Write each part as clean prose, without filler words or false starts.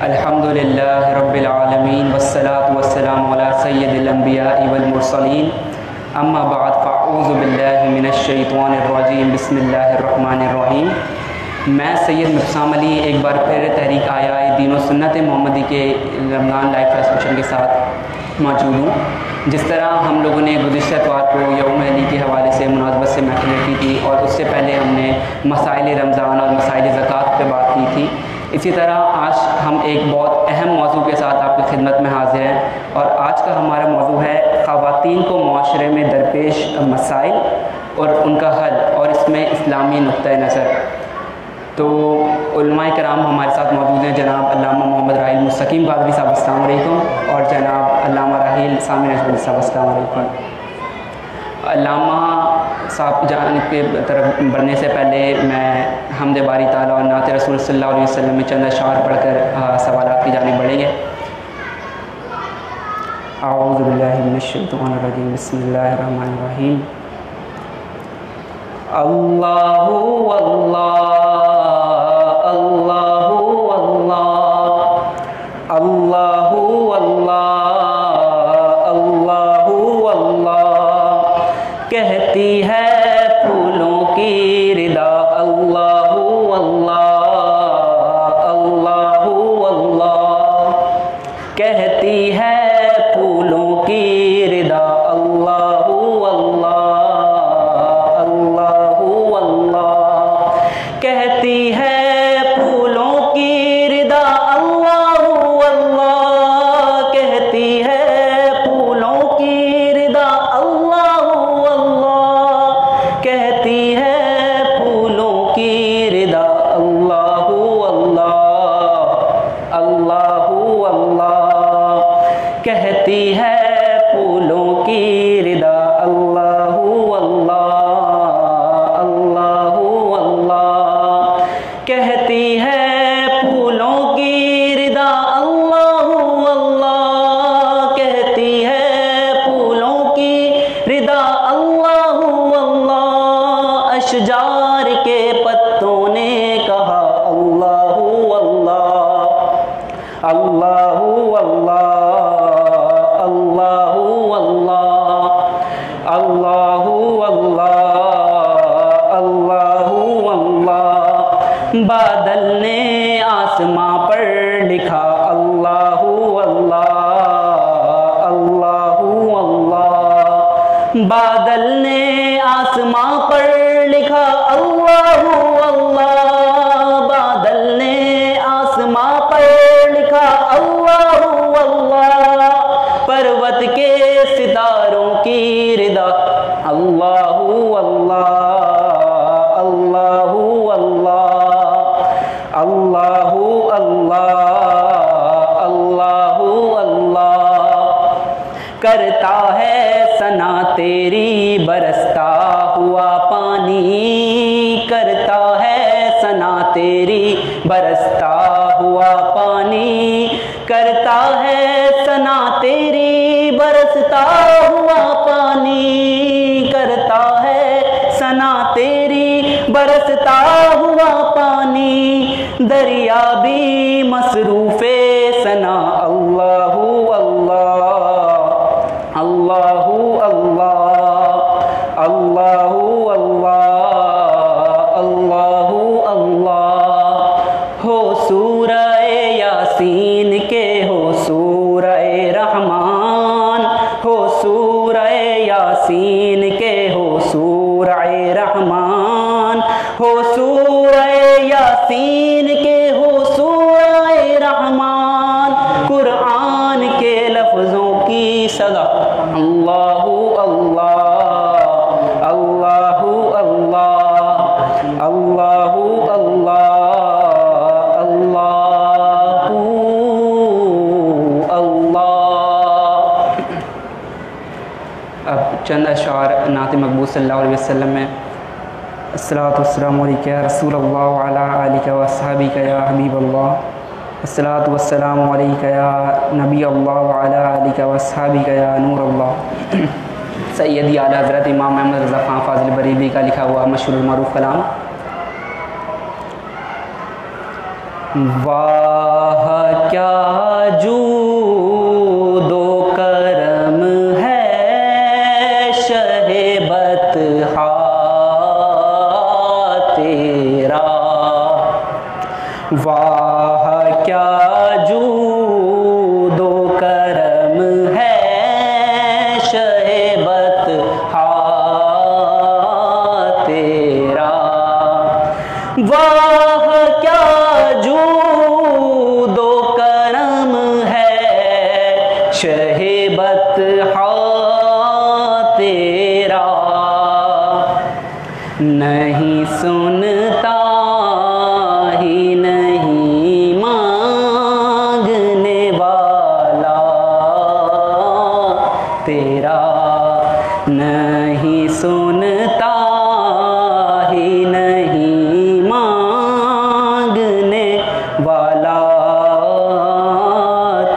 अल्हम्दुलिल्लाहि रब्बिल आलमीन वस्सलातु वस्सलामु अला सय्यिदिल अंबिया'i वल मुरसलीन अम्मा बाद फ़अऊज़ु बिल्लाहि मिनश शैतानिर रजीम बिस्मिल्लाहिर रहमानिर रहीम। मैं सैयद मुफ़्साम अली एक बार फिर तहरीक आया दीन व सुन्नत मोहम्मदी के रमज़ान लाइव ट्रांसमिशन के साथ मौजूद हूँ। जिस तरह हम लोगों ने गुज़िश्ता इतवार को यौम अली के हवाले से मुनासबत से महफ़िल रखी थी और उससे पहले हमने मसाइल रमज़ान और मसाइल ज़कात पर बात की थी, इसी तरह आज हम एक बहुत अहम मौजू के साथ आपकी खिदमत में हाज़िर हैं और आज का हमारा मौजू है ख़वातीन को मुआशरे में दरपेश मसाइल और उनका हल और इसमें इस्लामी नुक्ता नज़र। तो उलमाए कराम हमारे साथ मौजूद हैं, जनाब अल्लामा मोहम्मद राहिल मुस्तकीम कादरी साहब अस्सलाम वालेकुम और जनाब अल्लामा राहिल सामिर अजमली साहब अस्सलाम वालेकुम। अल्लामा साहब जान के तरफ बढ़ने से पहले मैं हम्द बारी ताला और नात रसूल सल्लल्लाहु अलैहि वसल्लम में चंद अशआर पढ़कर सवालात की जानिब बढ़ेंगे। अऊज़ु बिल्लाहि मिनश शैतानिर रजीम बिस्मिल्लाहिर रहमानिर रहीम। अल्लाहु अल्लाह अल्लाहु अल्लाह अल्लाहु अल्लाह अल्लाहु अल्लाह कहती है फूलों की रिदा अल्लाहु अल्लाह अल्लाहु अल्लाह कहती है फूलों की रिदा अल्लाहु अल्लाह अल्लाहु अल्लाह कहती है फूलों की रिदा अल्लाहु अल्लाह कहती है फूलों की रिदा अल्लाहु अल्लाह कहती है फूलों की रिदा अल्लाहु अल्लाह अल्लाहु अल्लाह कहती है फूलों की रिदा अल्लाहु अल्लाह अल्लाहु अल्लाह कहती है फूलों की रिदा अल्लाहु अल्लाह कहती है फूलों की रिदा अल्लाहु अल्लाह अशजार के पत्तों ने कहा अल्लाहु अल्लाह अल्लाहु अल्लाह अल्लाहु अल्लाह अल्लाहु अल्लाह अल्लाहु अल्लाह बादल ने आसमां पर लिखा अल्लाहु अल्लाह अल्लाहु अल्लाह बादल ने आसमां पर लिखा अल्लाहु अल्लाह बादल ने आसमां पर लिखा अल्लाहु अल्लाह पर्वत के सितारों की रिदा अल्लाहु अल्लाह अल्लाहु अल्लाह अल्लाहु अल्लाह अल्लाहु अल्लाह करता है सना तेरी बरसता हुआ पानी करता है सना तेरी बरसता हुआ पानी करता है सना तेरी बरसता हुआ पानी करता है सना तेरी बरसता हुआ पानी दरिया भी मसरूफ़े सना अल्लाहु अल्लाह अल्लाहु अल्लाह अल्लाहु अल्लाह अल्लाहु अल्लाह हो सूरह यासीन के हो सूरह रहमान हो सूरह यासीन के हो सूरह रहमान हो सूरह यासीन के हो सूरह रहमान कुरान के लफ्ज़ों की सदा अल्लाहु अल्लाह अल्लाहु अल्लाह अल्लाहु अल्लाह अल्लाहु अल्लाह। अब चंद अशआर नात मकबूल सल्लल्लाहु अलैहि वसल्लम में अस्सलातु वस्सलामु अलैका या रसूलल्लाह व अला आलिका व अस्हाबिका या हबीबल्लाह अस्सलातु वस्सलामु अलैका या नबी अल्लाह व अला आलिका व अस्हाबिका या नूर अल्लाह। सैयदी आला हज़रत इमाम अहमद रज़ा ख़ान फ़ाज़िल बरेलवी का लिखा हुआ मशहूर मरूफ़ कलाम। वाह क्या जूदो करम है शहे बतहा तेरा। वाह क्या जूदो करम है शहे बतहा तेरा। वाह क्या जूदो करम है शहे बतहा तेरा। नहीं सुनता ही नहीं मांगने वाला तेरा। नहीं सुनता ही नहीं मांगने वाला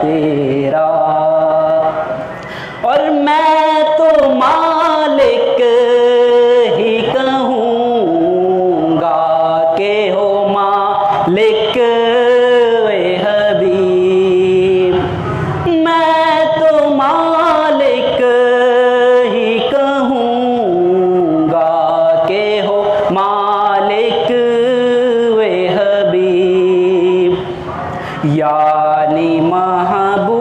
तेरा। और मैं तो मालिक ही कहूँगा के हो मालिक वे हबीब। मैं तो मालिक ही कहूँगा के हो मालिक वे हबीब। यानी महबूब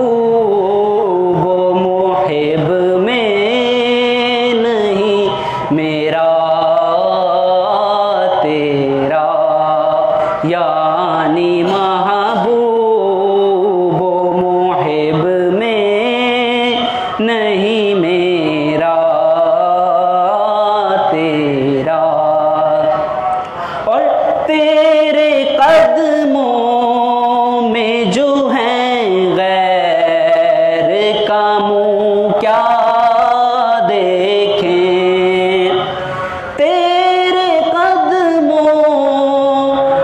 मुहिब में नहीं मेरा तेरा। यानी महबूब मुहिब में नहीं मेरा तेरा। और तेरे कदमों में जो हैं गैर का मुँह क्या देखें। तेरे कदमों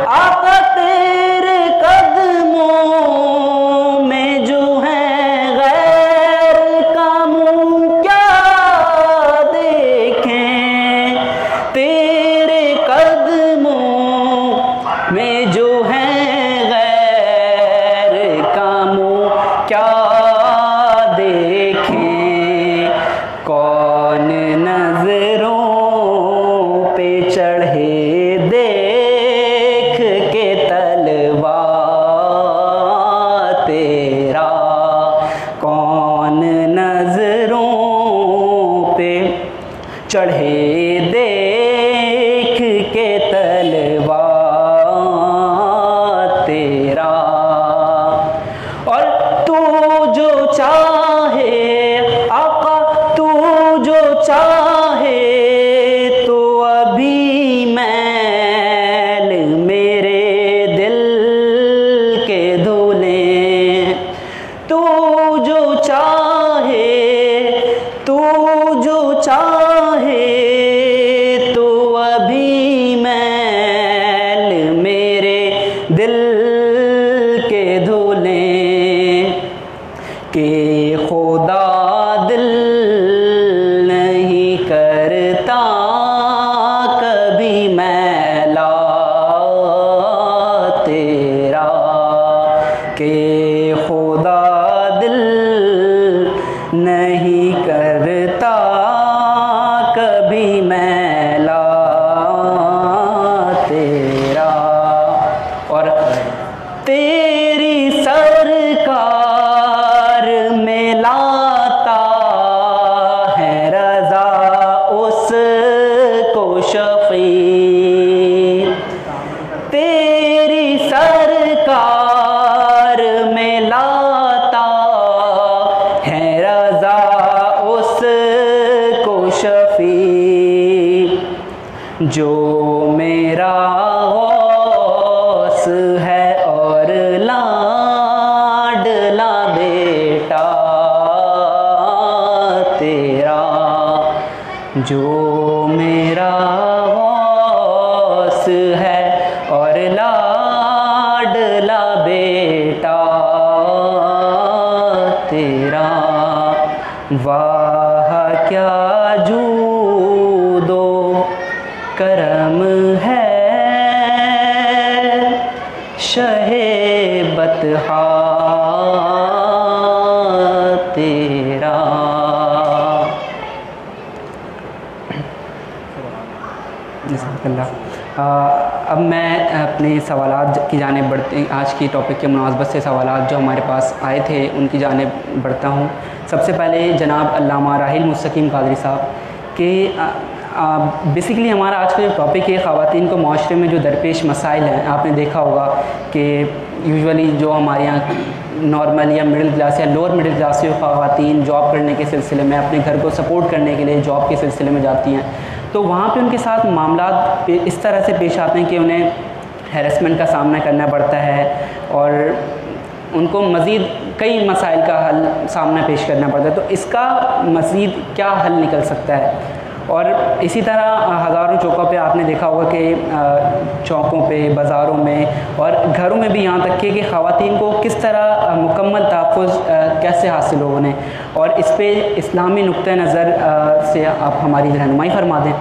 आका तेरे कदमों में जो हैं गैर का मुँह क्या देखें। तेरे कदमों में जो हैं गैर का मुँह क्या देखें। कौन नजरों पे चढ़े देख के तलवा तेरा। कौन नजरों पे चढ़े देख के तलवा तेरा। और तू जो चाहे आका तू जो चाहे तो अभी मैल मेरे दिल के धुले। तू जो चाहे तू जो चाहे तो अभी मैल मेरे दिल के धुले। के खुदा दिल नहीं करता कभी मैला तेरा। के खुदा दिल नहीं करता कभी मैला तेरा। और तेरी सरकार में लाता है रजा उसको शफी। तेरी सरकार में लाता है रजा उसको शफी। जो मेरा गौस है और लाडला बेटा तेरा। जो मेरा गौस है और लाडला बेटा तेरा। वाह क्या जूदो करम है शहे बतहा तेरा। अब मैं अपने सवालात की जानिब बढ़ते, आज की टॉपिक के मुनासबत से सवालात जो हमारे पास आए थे उनकी जानिब बढ़ता हूँ। सबसे पहले जनाब अल्लामा राहिल मुस्तकीम कादरी साहब के बेसिकली हमारा आज का जो टॉपिक है ख़वातीन को माशरे में जो दरपेश मसाइल हैं, आपने देखा होगा कि यूजुअली जो हमारे यहाँ नॉर्मल या मिडिल क्लास या लोअर मिडिल क्लास की ख़वातीन जॉब करने के सिलसिले में अपने घर को सपोर्ट करने के लिए जॉब के सिलसिले में जाती हैं, तो वहाँ पे उनके साथ मामलात इस तरह से पेश आते हैं कि उन्हें हैरेसमेंट का सामना करना पड़ता है और उनको मज़ीद कई मसाइल का हल सामना पेश करना पड़ता है। तो इसका मज़ीद क्या हल निकल सकता है? और इसी तरह हज़ारों चौकों पे आपने देखा होगा कि चौकों पे, बाज़ारों में और घरों में भी यहाँ तक कि ख़वातीन को किस तरह मुकम्मल तहफ़्फ़ुज़ कैसे हासिल हो उन्हें, और इस पे इस्लामी नुक्ते नज़र से आप हमारी रहनुमाई फरमा दें।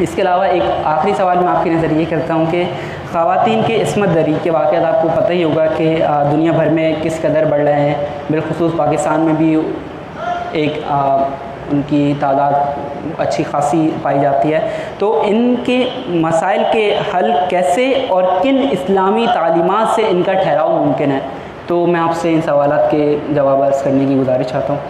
इसके अलावा एक आखिरी सवाल मैं आपकी नज़र ये करता हूँ कि ख़वातीन के इस्मत दरी के वाक़यात आपको पता ही होगा कि दुनिया भर में किस कदर बढ़ रहे हैं, बिलख़ुसूस पाकिस्तान में भी एक उनकी तादाद अच्छी खासी पाई जाती है। तो इनके मसाइल के हल कैसे और किन इस्लामी तालीमात से इनका ठहराव मुमकिन है? तो मैं आपसे इन सवालात के जवाब अर्ज़ करने की गुजारिश चाहता हूँ।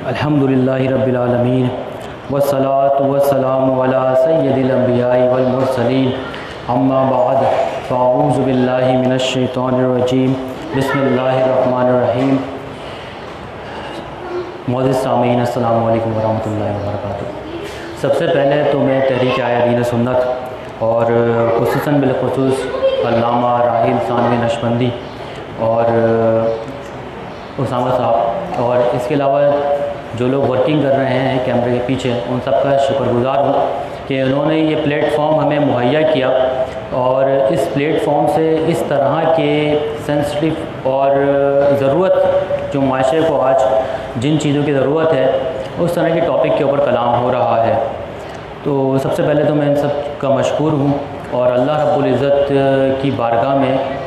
अल्हम्दुलिल्लाहि रब्बिल आलमीन वस्सलातु वस्सलामु अला सय्यिदिल अंबियाइ वल मुरसलीन अम्मा बाद फ़अऊज़ु बिल्लाहि मिनश शैतानिर रजीम बिस्मिल्लाहिर रहमानिर रहीम। मोअज़्ज़िज़ सामीन अस्सलामु अलैकुम व रहमतुल्लाहि व बरकातुहू। सबसे पहले तो मैं तहरीक आया-दीन सुन्नत और खुसूसन बिलखुसूस अल्लामा राहिल सानवी नक्शबंदी और उसामा साहब और इसके अलावा जो लोग वर्किंग कर रहे हैं कैमरे के पीछे, उन सब का शुक्रगुज़ार हूँ कि उन्होंने ये प्लेटफॉर्म हमें मुहैया किया और इस प्लेटफॉर्म से इस तरह के सेंसिटिव और ज़रूरत जो माशरे को आज जिन चीज़ों की ज़रूरत है उस तरह के टॉपिक के ऊपर कलाम हो रहा है। तो सबसे पहले तो मैं इन सब का मशकूर हूँ और अल्लाह रब्बुल इज़्ज़त की बारगाह में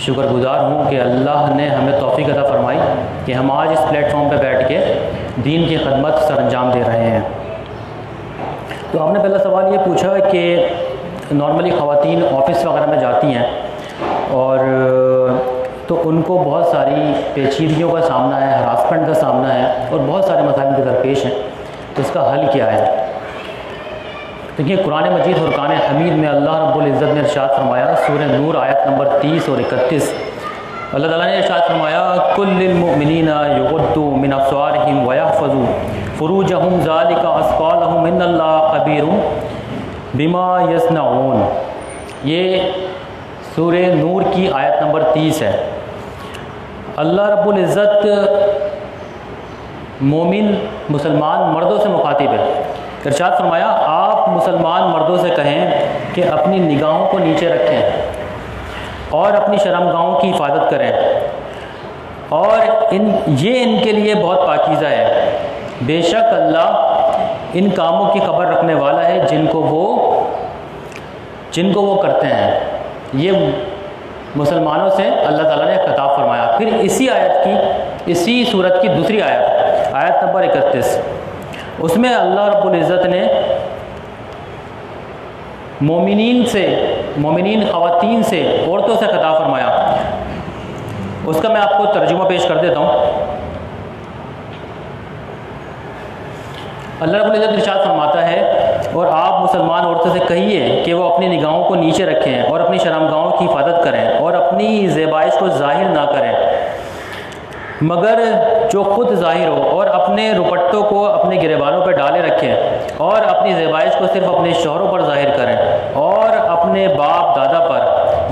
शुक्रगुज़ार हूँ कि अल्लाह ने हमें तौफ़ीक़ अता फ़रमाई कि हम आज इस प्लेटफॉर्म पर बैठ के दीन की खदमत सरअंजाम दे रहे हैं। तो आपने पहला सवाल ये पूछा कि नॉर्मली ख़वातीन ऑफ़िस वगैरह में जाती हैं और तो उनको बहुत सारी पेचीदगियों का सामना है, हरासमेंट का सामना है और बहुत सारे मसाइल के दरपेश हैं। तो इसका हल क्या है? देखिए, कुरान मजीद फुरक़ान हमीद में अल्लाह रब्बुल इज़्ज़त ने इरशाद फरमाया, सूरह नूर आयत नंबर 30 और 31, अल्लाह ताला ने इरशाद फरमाया, कुल्लिल मुमिनीना युग़ुद्दू मिन अब्सारिहिम व यहफ़ज़ू फ़ुरूजहुम ज़ालिका अस्क़ा लहुम इन्नल्लाह ख़बीरुम बिमा यस्नऊन। ये सूरह नूर की आयत नंबर 30 है। अल्लाह रब्बुल इज़्ज़त मोमिन मुसलमान मर्दों से मुखातिब है। इरशाद फरमाया, आप मुसलमान मर्दों से कहें कि अपनी निगाहों को नीचे रखें और अपनी शर्मगाहों की हिफाजत करें और ये इनके लिए बहुत पाकीज़ा है। बेशक अल्लाह इन कामों की खबर रखने वाला है जिनको वो करते हैं। ये मुसलमानों से अल्लाह ताला ने खिताब फरमाया। फिर इसी सूरत की दूसरी आयत नंबर 31, उसमें अल्लाह रब्बुल इज़्ज़त ने मोमिनीन ख़वातीन से, औरतों से खिताब फरमाया। उसका मैं आपको तर्जुमा पेश कर देता हूँ। अल्लाह रब्बुल इज़्ज़त इरशाद फरमाता है, और आप मुसलमान औरतों से कहिए कि वो अपनी निगाहों को नीचे रखें और अपनी शर्मगाहों की हिफाजत करें और अपनी ज़ेबाइश को ज़ाहिर ना करें मगर जो ख़ुद ज़ाहिर हो, और अपने रुपट्टों को अपने गिरेबानों पर डाले रखें और अपनी ज़ेबाइश को सिर्फ़ अपने शौहरों पर ज़ाहिर करें और अपने बाप दादा पर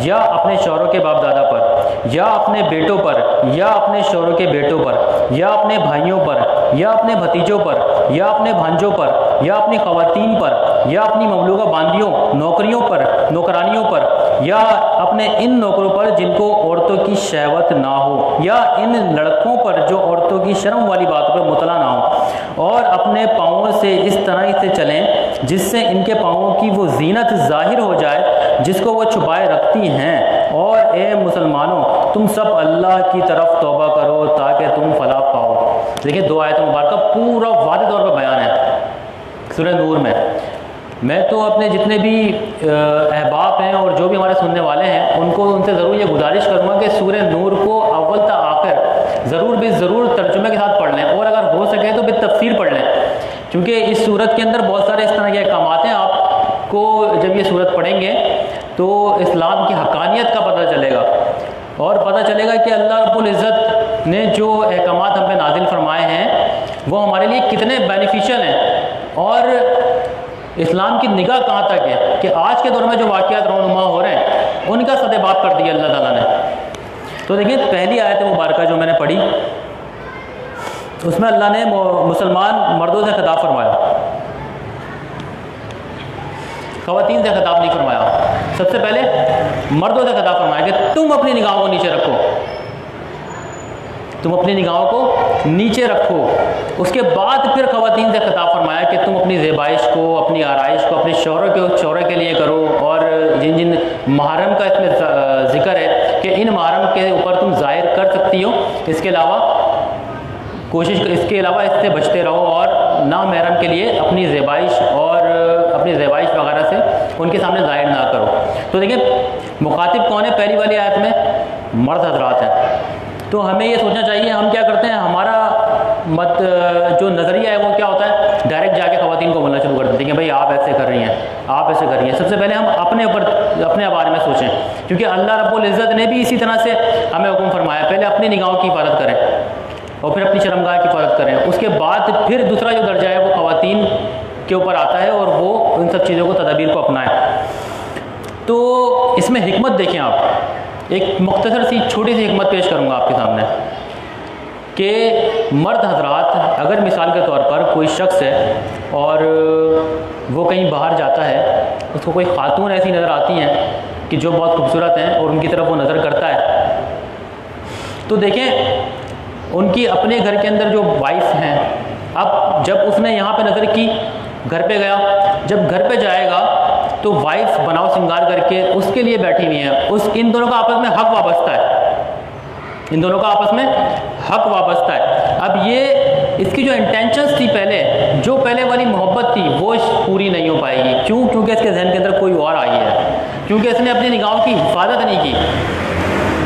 या अपने शौहरों के बाप दादा पर या अपने बेटों पर या अपने शौहरों के बेटों पर या अपने भाइयों पर या अपने भतीजों पर या अपने भांजों पर या अपनी ख़वातीन पर या अपनी ममलूका बांदियों नौकरियों पर नौकरानियों पर या अपने इन नौकरों पर जिनको औरतों की शहवत ना हो या इन लड़कों पर जो औरतों की शर्म वाली बातों पर मुतला ना हो और अपने पाँवों से इस तरह से चलें जिससे इनके पाँवों की वो जीनत जाहिर हो जाए जिसको वो छुपाए रखती हैं। और ए मुसलमानों तुम सब अल्लाह की तरफ तौबा करो ताकि तुम फलाह पाओ। देखिए 2 आयत मुबारक पूरा वादे तौर पर बयान है सूरह नूर में। मैं तो अपने जितने भी अहबाब हैं और जो भी हमारे सुनने वाले हैं उनसे ज़रूर ये गुजारिश करूँगा कि सूरह नूर को अव्वल तक आखिर ज़रूर तर्जुमे के साथ पढ़ लें और अगर हो सके तो तफसीर पढ़ लें, क्योंकि इस सूरत के अंदर बहुत सारे इस तरह के अहकामात हैं। आपको जब ये सूरत पढ़ेंगे तो इस्लाम की हक़ानियत का पता चलेगा और पता चलेगा कि अल्लाह रब्बुल इज़्ज़त ने जो अहकामात हम पे नाजिल फरमाए हैं वो हमारे लिए कितने बेनिफिशियल हैं और इस्लाम की निगाह कहाँ तक है कि आज के दौर में जो वाक़यात रौनुमा हो रहे हैं उनका सदेबाप कर दिया अल्लाह ताला ने। तो देखिए पहली आयत मुबारका जो मैंने पढ़ी उसमें अल्लाह ने मुसलमान मर्दों से खिताब फरमाया, ख़वातीन से खिताब नहीं फरमाया। सबसे पहले मर्दों से खिताब फरमाया कि तुम अपनी निगाहों को नीचे रखो, तुम अपनी निगाहों को नीचे रखो। उसके बाद फिर ख़वातीन से खिताब फरमाया कि तुम अपनी ज़ेबाइश को अपनी आराइश को अपने शौहरों के लिए करो और जिन जिन महरम का इसमें ज़िक्र है कि इन महरम के ऊपर तुम ज़ाहिर कर सकती हो, इसके अलावा इससे बचते रहो और ना महरम के लिए अपनी ज़ेबाइश वगैरह से उनके सामने ज़ाहिर ना करो। तो देखिए मुखातिब कौन है? पहली वाली आयत में मर्द हज़रात हैं। तो हमें ये सोचना चाहिए हम क्या करते हैं, हमारा जो नज़रिया है वो क्या होता है, डायरेक्ट जाके ख़वातीन को बोलना शुरू कर देते हैं कि भाई आप ऐसे कर रही हैं, आप ऐसे कर रही हैं। सबसे पहले हम अपने बारे में सोचें, क्योंकि अल्लाह रब्बुल इज़्ज़त ने भी इसी तरह से हमें हुक्म फरमाया पहले अपनी निगाहों की हिफाजत करें और फिर अपनी शर्मगाह की हिफाजत करें। उसके बाद फिर दूसरा जो दर्जा है वो ख़वातीन के ऊपर आता है और वो इन सब चीज़ों को तदाबीर को अपनाएं। तो इसमें हिकमत देखें आप, एक मुख्तसर सी छोटी सी हिकमत पेश करूँगा आपके सामने कि मर्द हजरात, अगर मिसाल के तौर पर कोई शख्स है और वो कहीं बाहर जाता है, उसको कोई खातून ऐसी नज़र आती हैं कि जो बहुत खूबसूरत हैं और उनकी तरफ वो नज़र करता है, तो देखें उनकी अपने घर के अंदर जो वाइफ हैं, अब जब उसने यहाँ पे नज़र की, घर पे गया, जब घर पे जाएगा तो वाइफ बनाओ श्रृंगार करके उसके लिए बैठी हुई है, इन दोनों का आपस में हक वाबस्ता है, इन दोनों का आपस में हक वाबस्ता है। अब ये इसकी जो इंटेंशंस थी पहले वाली मोहब्बत थी वो पूरी नहीं हो पाएगी। क्यों? क्योंकि इसके जहन के अंदर कोई और आई है, क्योंकि इसने अपनी निगाहों की हिफाजत नहीं की,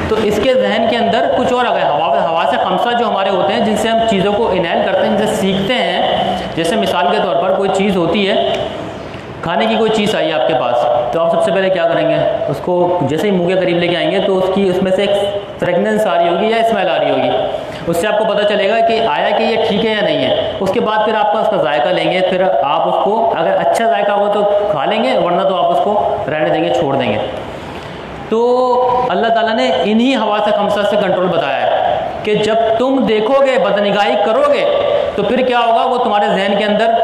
तो इसके जहन के अंदर कुछ और आ गया। हवा से खमसा जो हमारे होते हैं, जिनसे हम चीज़ों को इनहेल करते हैं, जिनसे सीखते हैं, जैसे मिसाल के तौर पर कोई चीज़ होती है, खाने की कोई चीज़ आई है आपके पास, तो आप सबसे पहले क्या करेंगे, उसको जैसे ही मुँह के करीब लेके आएंगे तो उसमें से एक फ्रेगनेंस आ रही होगी या स्मेल आ रही होगी, उससे आपको पता चलेगा कि आया कि ये ठीक है या नहीं है। उसके बाद फिर आपका उसका जायका लेंगे, फिर आप उसको अगर अच्छा जायका हो तो खा लेंगे, वरना तो आप उसको रहने देंगे, छोड़ देंगे। तो अल्लाह ताला ने इन्हीं हवा से खमसा से कंट्रोल बताया है कि जब तुम देखोगे, बदनिगाही करोगे, तो फिर क्या होगा, वो तुम्हारे जहन के अंदर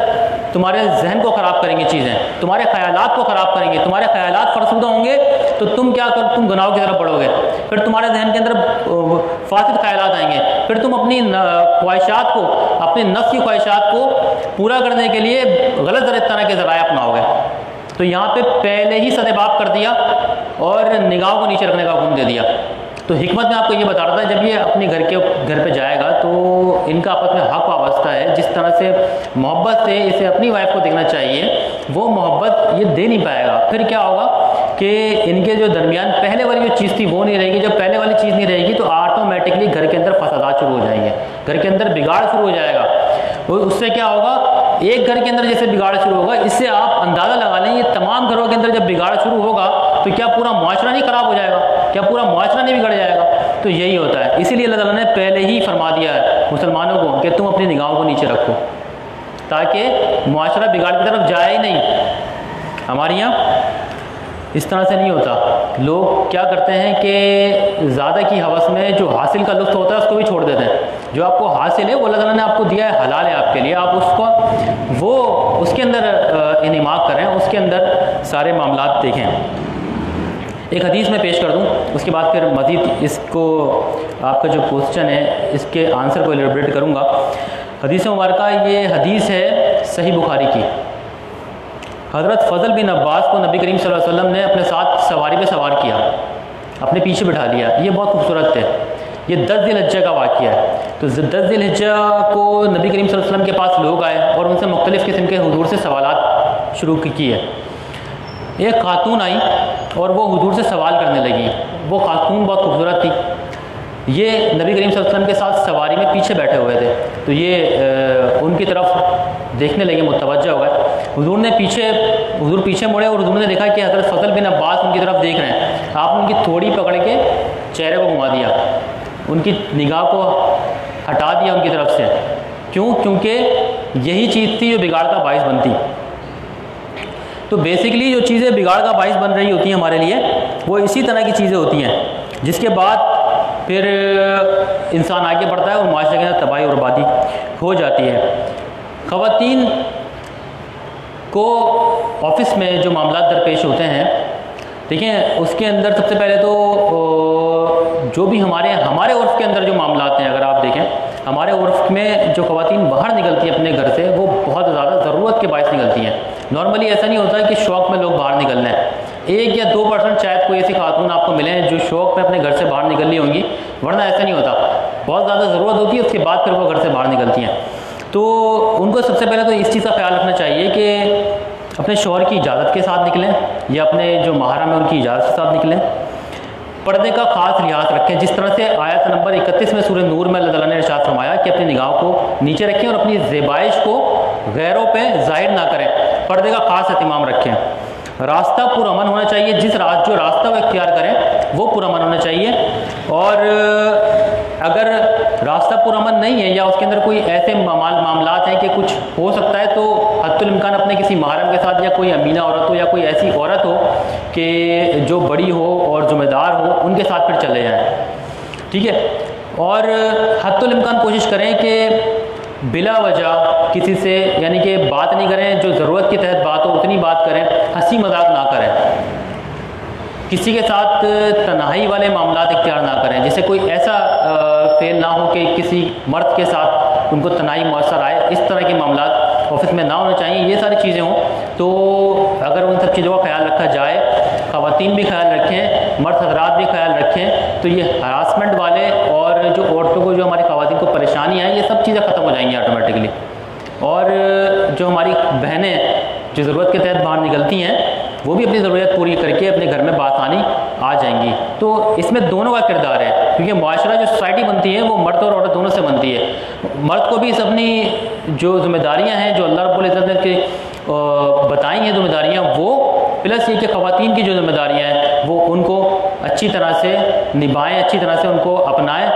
तुम्हारे जहन को ख़राब करेंगी चीज़ें, तुम्हारे ख्यालात को ख़राब करेंगे, तुम्हारे ख्यालात फरसूदा होंगे तो तुम क्या कर, तुम गुनाहों की तरफ बढ़ोगे, फिर तुम्हारे जहन के अंदर फासिद ख्यालात आएंगे, फिर तुम अपनी ख्वाहिशात को, अपने नफ्स की ख्वाहिशात को पूरा करने के लिए गलत तरह के ज़राए अपनाओगे। तो यहाँ पे पहले ही सदेबाप कर दिया और निगाहों को नीचे रखने का हुक्म दे दिया। तो हिकमत में आपको ये बता रहा था, जब ये अपने घर पे जाएगा तो इनका आपस में हक वाबस्ता है। जिस तरह से मोहब्बत से इसे अपनी वाइफ को देखना चाहिए, वो मोहब्बत ये दे नहीं पाएगा। फिर क्या होगा कि इनके जो दरमियान पहले वाली जो चीज़ थी वो नहीं रहेगी। जब पहले वाली चीज़ नहीं रहेगी तो ऑटोमेटिकली घर के अंदर फसादात शुरू हो जाएंगे, घर के अंदर बिगाड़ शुरू हो जाएगा। उससे क्या होगा, एक घर के अंदर जैसे बिगाड़ शुरू होगा, इससे आप अंदाज़ा लगा लें ये तमाम घरों के अंदर जब बिगाड़ शुरू होगा तो क्या पूरा मुआशरा नहीं ख़राब हो जाएगा, क्या पूरा मुआशरा नहीं बिगड़ जाएगा। तो यही होता है, इसीलिए अल्लाह ताला ने पहले ही फरमा दिया है मुसलमानों को कि तुम अपनी निगाहों को नीचे रखो, ताकि मुआशरा बिगाड़ की तरफ जाए ही नहीं। हमारे यहाँ इस तरह से नहीं होता। लोग क्या करते हैं कि ज़्यादा की हवस में जो हासिल का लुत्फ़ होता है उसको भी छोड़ देते हैं। जो आपको हासिल है वो अल्लाह ताला ने आपको दिया है, हलाल है आपके लिए, आप उसको वो उसके अंदर इन्माक करें, उसके अंदर सारे मामलात देखें। एक हदीस में पेश कर दूं, उसके बाद फिर मज़ीद इसको आपका जो क्वेश्चन है इसके आंसर को एलिब्रेट करूंगा। हदीस मुबारका ये हदीस है सही बुखारी की। हज़रत फ़ज़ल बिन अब्बास को नबी करीम सल्लल्लाहु अलैहि वसल्लम ने अपने साथ सवारी पे सवार किया, अपने पीछे बिठा लिया। ये बहुत खूबसूरत है। ये 10 ज़िलहिज्जा का वाक़या है। तो 10 ज़िलहिज्जा को नबी करीम सल्लल्लाहु अलैहि वसल्लम के पास लोग आए और उनसे मुख्तलिफ़ किस्म के हुजूर से सवालात शुरू किए। एक खातून आई और वो हुजूर से सवाल करने लगी। वो खातून बहुत खूबसूरत थी। ये नबी करीम सल्लल्लाहु अलैहि वसल्लम के साथ सवारी में पीछे बैठे हुए थे, तो ये उनकी तरफ देखने लगे, मुतवज्जह हो गए। हुजूर पीछे मुड़े और हुजूर ने देखा कि हज़रत फ़ज़ल बिन अब्बास उनकी तरफ देख रहे हैं। आपने उनकी थोड़ी पकड़ के चेहरे को घुमा दिया, उनकी निगाह को हटा दिया उनकी तरफ से। क्यों? क्योंकि यही चीज़ थी जो बिगाड़ का बाइस बनती। तो बेसिकली जो चीज़ें बिगाड़ का बाइस बन रही होती हैं हमारे लिए, वो इसी तरह की चीज़ें होती हैं, जिसके बाद फिर इंसान आगे बढ़ता है और माशरे के अंदर तबाही और बर्बादी हो जाती है। ख़वातीन को ऑफ़िस में जो मामला दरपेश होते हैं, देखिए उसके अंदर सबसे पहले तो जो भी हमारे उर्फ़ के अंदर जो मामलात हैं, अगर आप देखें हमारे उर्फ़ में जो ख़वातीन बाहर निकलती हैं अपने घर से, वो बहुत ज़्यादा ज़रूरत के बायस निकलती हैं। नॉर्मली ऐसा नहीं होता है कि शौक़ में लोग बाहर निकलना है। 1 या 2% शायद कोई ऐसी खातून आपको मिले जो शौक़ में अपने घर से बाहर निकल रही होंगी, वरना ऐसा नहीं होता। बहुत ज़्यादा ज़रूरत होती है, उसके बाद फिर वो घर से बाहर निकलती हैं। तो उनको सबसे पहले तो इस चीज़ का ख्याल रखना चाहिए कि अपने शौहर की इजाज़त के साथ निकलें या अपने जो महरम है उनकी इजाज़त के साथ निकलें। पर्दे का खास लिहाज रखें, जिस तरह से आयत नंबर 31 में सूरह नूर में अल्लाह ताला ने इरशाद फरमाया कि अपनी निगाह को नीचे रखें और अपनी ज़ेबाइश को गैरों पे ज़ाहिर ना करें। पर्दे का खास एहतिमाम रखें। रास्ता पुरअमन होना चाहिए, जो रास्ता वो इख्तियार करें वो पुरअमन होना चाहिए। और अगर रास्ता पुरअमन नहीं है या उसके अंदर कोई ऐसे मामलात हैं कि कुछ हो सकता है, तो हद्दुल इम्कान अपने किसी महरम के साथ या कोई अमीना औरत हो या कोई ऐसी औरत हो कि जो बड़ी हो और ज़िम्मेदार हो, उनके साथ फिर चले जाएँ, ठीक है। और हद्दुल इम्कान कोशिश करें कि बिला वजह किसी से यानी कि बात नहीं करें, जो ज़रूरत के तहत बात हो उतनी बात करें, हंसी मजाक ना करें, किसी के साथ तन्हाई वाले मामलात इख्तियार ना करें, जैसे कोई ऐसा फेल ना हो कि किसी मर्द के साथ उनको तन्हाई मुअस्सर आए। इस तरह के मामलात ऑफिस में ना होने चाहिए। ये सारी चीज़ें हों तो अगर उन सब चीज़ों का ख्याल रखा जाए, ख़वातीन भी ख्याल रखें, मर्द हज़रात भी ख्याल रखें, तो ये हरासमेंट वाले और जो औरतों को, जो हमारी ख़वातीन को परेशानियाँ हैं, ये सब चीज़ें ख़त्म हो जाएंगी ऑटोमेटिकली। और जो हमारी बहनें जो ज़रूरत के तहत बाहर निकलती हैं, वो भी अपनी ज़रूरत पूरी करके अपने घर में बासानी आ जाएंगी। तो इसमें दोनों का किरदार है, क्योंकि माशरा जो सोसाइटी बनती है वो मर्द और औरत दोनों से बनती है। मर्द को भी इस अपनी जो जिम्मेदारियां हैं, जो अल्लाह रब्बुल इज़्ज़त ने बताई हैं जिम्मेदारियां, वो प्लस ये कि ख़वातीन की जो जिम्मेदारियां हैं वो उनको अच्छी तरह से निभाएं, अच्छी तरह से उनको अपनाएं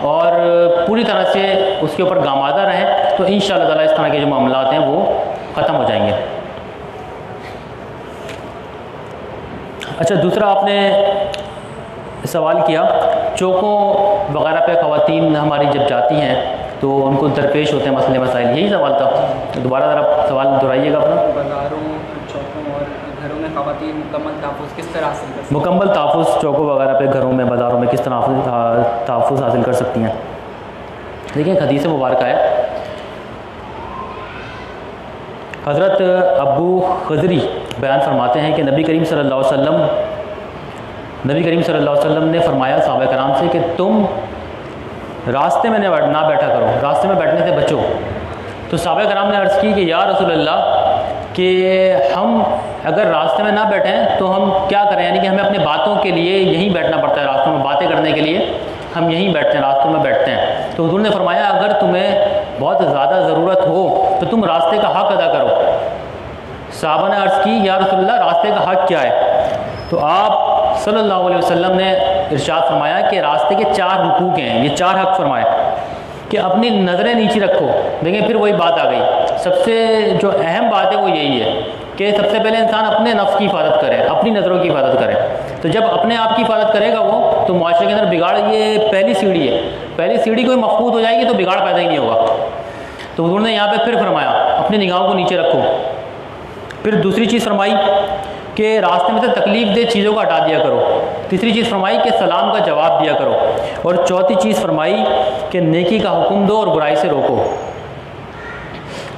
और पूरी तरह से उसके ऊपर गामादा रहें, तो इंशाअल्लाह ताला इस तरह के जो मामलात हैं वो ख़त्म हो जाएंगे। अच्छा, दूसरा आपने सवाल किया चौकों वगैरह पे ख़वातीन हमारी जब जाती हैं तो उनको दरपेश होते हैं मसले मसाइल, यही सवाल था। तो दोबारा ज़रा सवाल दोहराइएगा अपना। बाज़ारों, चौकों और घरों में ख़वातीन मुकम्मल तहफ़्फ़ुज़ किस तरह हासिल कर सकती हैं? मुकम्मल तहफ़्फ़ुज़ चौकों वगैरह पे घरों में, बाज़ारों में किस तरह तहफ़्फ़ुज़ हासिल कर सकती हैं? देखिए, एक हदीस मुबारक है, हज़रत अबू खज़री बयान फरमाते हैं कि नबी करीम सल्लल्लाहु अलैहि वसल्लम ने फरमाया सहाबा कराम से कि तुम रास्ते में ना बैठा करो, रास्ते में बैठने से बचो। तो सहाबा कराम ने अर्ज़ की कि या रसूल अल्लाह कि हम अगर रास्ते में ना बैठें तो हम क्या करें, यानी कि हमें अपनी बातों के लिए यहीं बैठना पड़ता है, रास्तों में बातें करने के लिए हम यहीं बैठते हैं, रास्तों में बैठते हैं। तो हुज़ूर ने फरमाया अगर तुम्हें बहुत ज़्यादा ज़रूरत हो तो तुम रास्ते का हक़ अदा करो। सहाबा ने अर्ज़ की या रसूल अल्लाह रास्ते का हक़ क्या है? तो आप सल्लल्लाहु अलैहि वसल्लम ने इरशाद फरमाया कि रास्ते के 4 हुकूक हैं, ये 4 हक़ फरमाए कि अपनी नज़रें नीचे रखो। देखिए, फिर वही बात आ गई, सबसे जो अहम बात है वो यही है कि सबसे पहले इंसान अपने नफ्स की हिफाजत करे, अपनी नज़रों की हिफाजत करे। तो जब अपने आप की हिफाजत करेगा वो, तो मुआशरे के अंदर बिगाड़, ये पहली सीढ़ी है। पहले सीढ़ी कोई मफकूद हो जाएगी तो बिगाड़ पैदा ही नहीं होगा। तो हुज़ूर ने यहाँ पे फिर फरमाया अपनी निगाहों को नीचे रखो। फिर दूसरी चीज़ फरमाई कि रास्ते में से तकलीफ दे चीज़ों को हटा दिया करो। तीसरी चीज़ फरमाई कि सलाम का जवाब दिया करो। और चौथी चीज़ फरमाई कि नेकी का हुक्म दो और बुराई से रोको।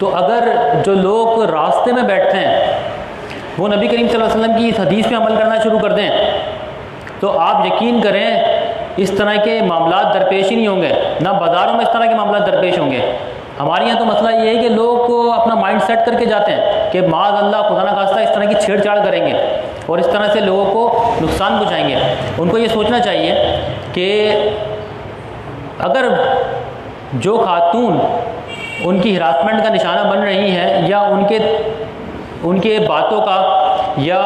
तो अगर जो लोग रास्ते में बैठते हैं वो नबी करीम सल्लल्लाहु अलैहि वसल्लम की इस हदीस पे अमल करना शुरू कर दें, तो आप यकीन करें इस तरह के मामलात दरपेश ही नहीं होंगे, ना बाज़ारों में इस तरह के मामलात दरपेश होंगे। हमारे यहाँ तो मसला ये है कि लोग अपना माइंड सेट करके जाते हैं कि माज़ अल्लाह खुदा ना खास्ता इस तरह की छेड़छाड़ करेंगे और इस तरह से लोगों को नुकसान पहुँचाएंगे। उनको ये सोचना चाहिए कि अगर जो खातून उनकी हिरासमेंट का निशाना बन रही है या उनके बातों का या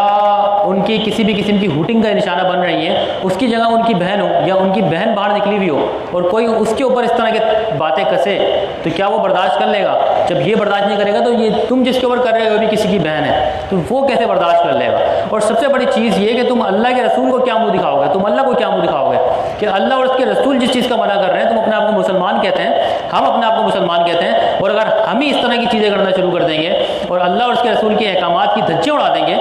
उनकी किसी भी किस्म की हुटिंग का निशाना बन रही है, उसकी जगह उनकी बहन हो या उनकी बहन बाहर निकली हुई हो और कोई उसके ऊपर इस तरह की बातें कसे, तो क्या वो बर्दाश्त कर लेगा? जब ये बर्दाश्त नहीं करेगा तो ये तुम जिसके ऊपर कर रहे हो वो भी किसी की बहन है, तो वो कैसे बर्दाश्त कर लेगा? और सबसे बड़ी चीज़ ये कि तुम अल्लाह के रसूल को क्या मुँह दिखाओगे, तुम अल्लाह को क्या मुँह दिखाओगे कि अल्लाह और उसके रसूल जिस चीज़ का मना कर रहे हैं, तुम अपने आप को मुसलमान कहते हैं, हम अपने आप को मुसलमान कहते हैं, और अगर हम ही इस तरह की चीज़ें करना शुरू कर देंगे और अल्लाह और उसके रसूल के अहकामात की धज्जियाँ उड़ा देंगे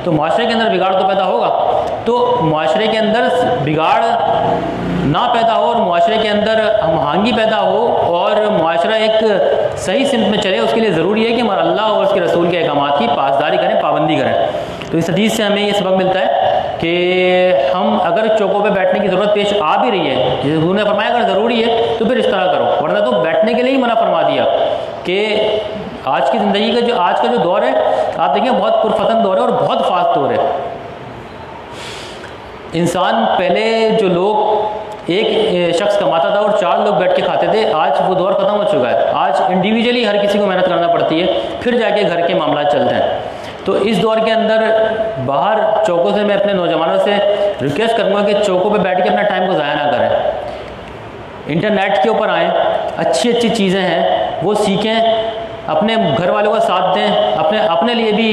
तो माशरे के अंदर बिगाड़ तो पैदा होगा। तो माशरे के अंदर बिगाड़ ना पैदा हो और माशरे के अंदर हमआहंगी पैदा हो और माशरा एक सही सिमत में चले, उसके लिए ज़रूरी है कि हम अल्लाह और उसके रसूल के अहकामात की पासदारी करें, पाबंदी करें। तो इस हदीस से हमें ये सबक मिलता है कि हम अगर चौकों पे बैठने की ज़रूरत पेश आ भी रही है, जैसे हुज़ूर ने फरमाया अगर ज़रूरी है तो फिर इस तरह करो, वरना तो बैठने के लिए ही मना फरमा दिया। कि आज की ज़िंदगी का आज का जो दौर है, आप देखिए बहुत पुरफतन दौर है और बहुत फास्ट दौर है। इंसान पहले जो लोग एक शख्स कमाता था और 4 लोग बैठ के खाते थे, आज वो दौर ख़त्म हो चुका है। आज इंडिविजुअली हर किसी को मेहनत करना पड़ती है, फिर जाके घर के मामला चलते हैं। तो इस दौर के अंदर बाहर चौकों से मैं अपने नौजवानों से रिक्वेस्ट करूँगा कि चौकों पे बैठ के अपना टाइम को ज़ाया ना करें, इंटरनेट के ऊपर आएँ, अच्छी अच्छी चीज़ें हैं वो सीखें, अपने घर वालों का साथ दें, अपने लिए भी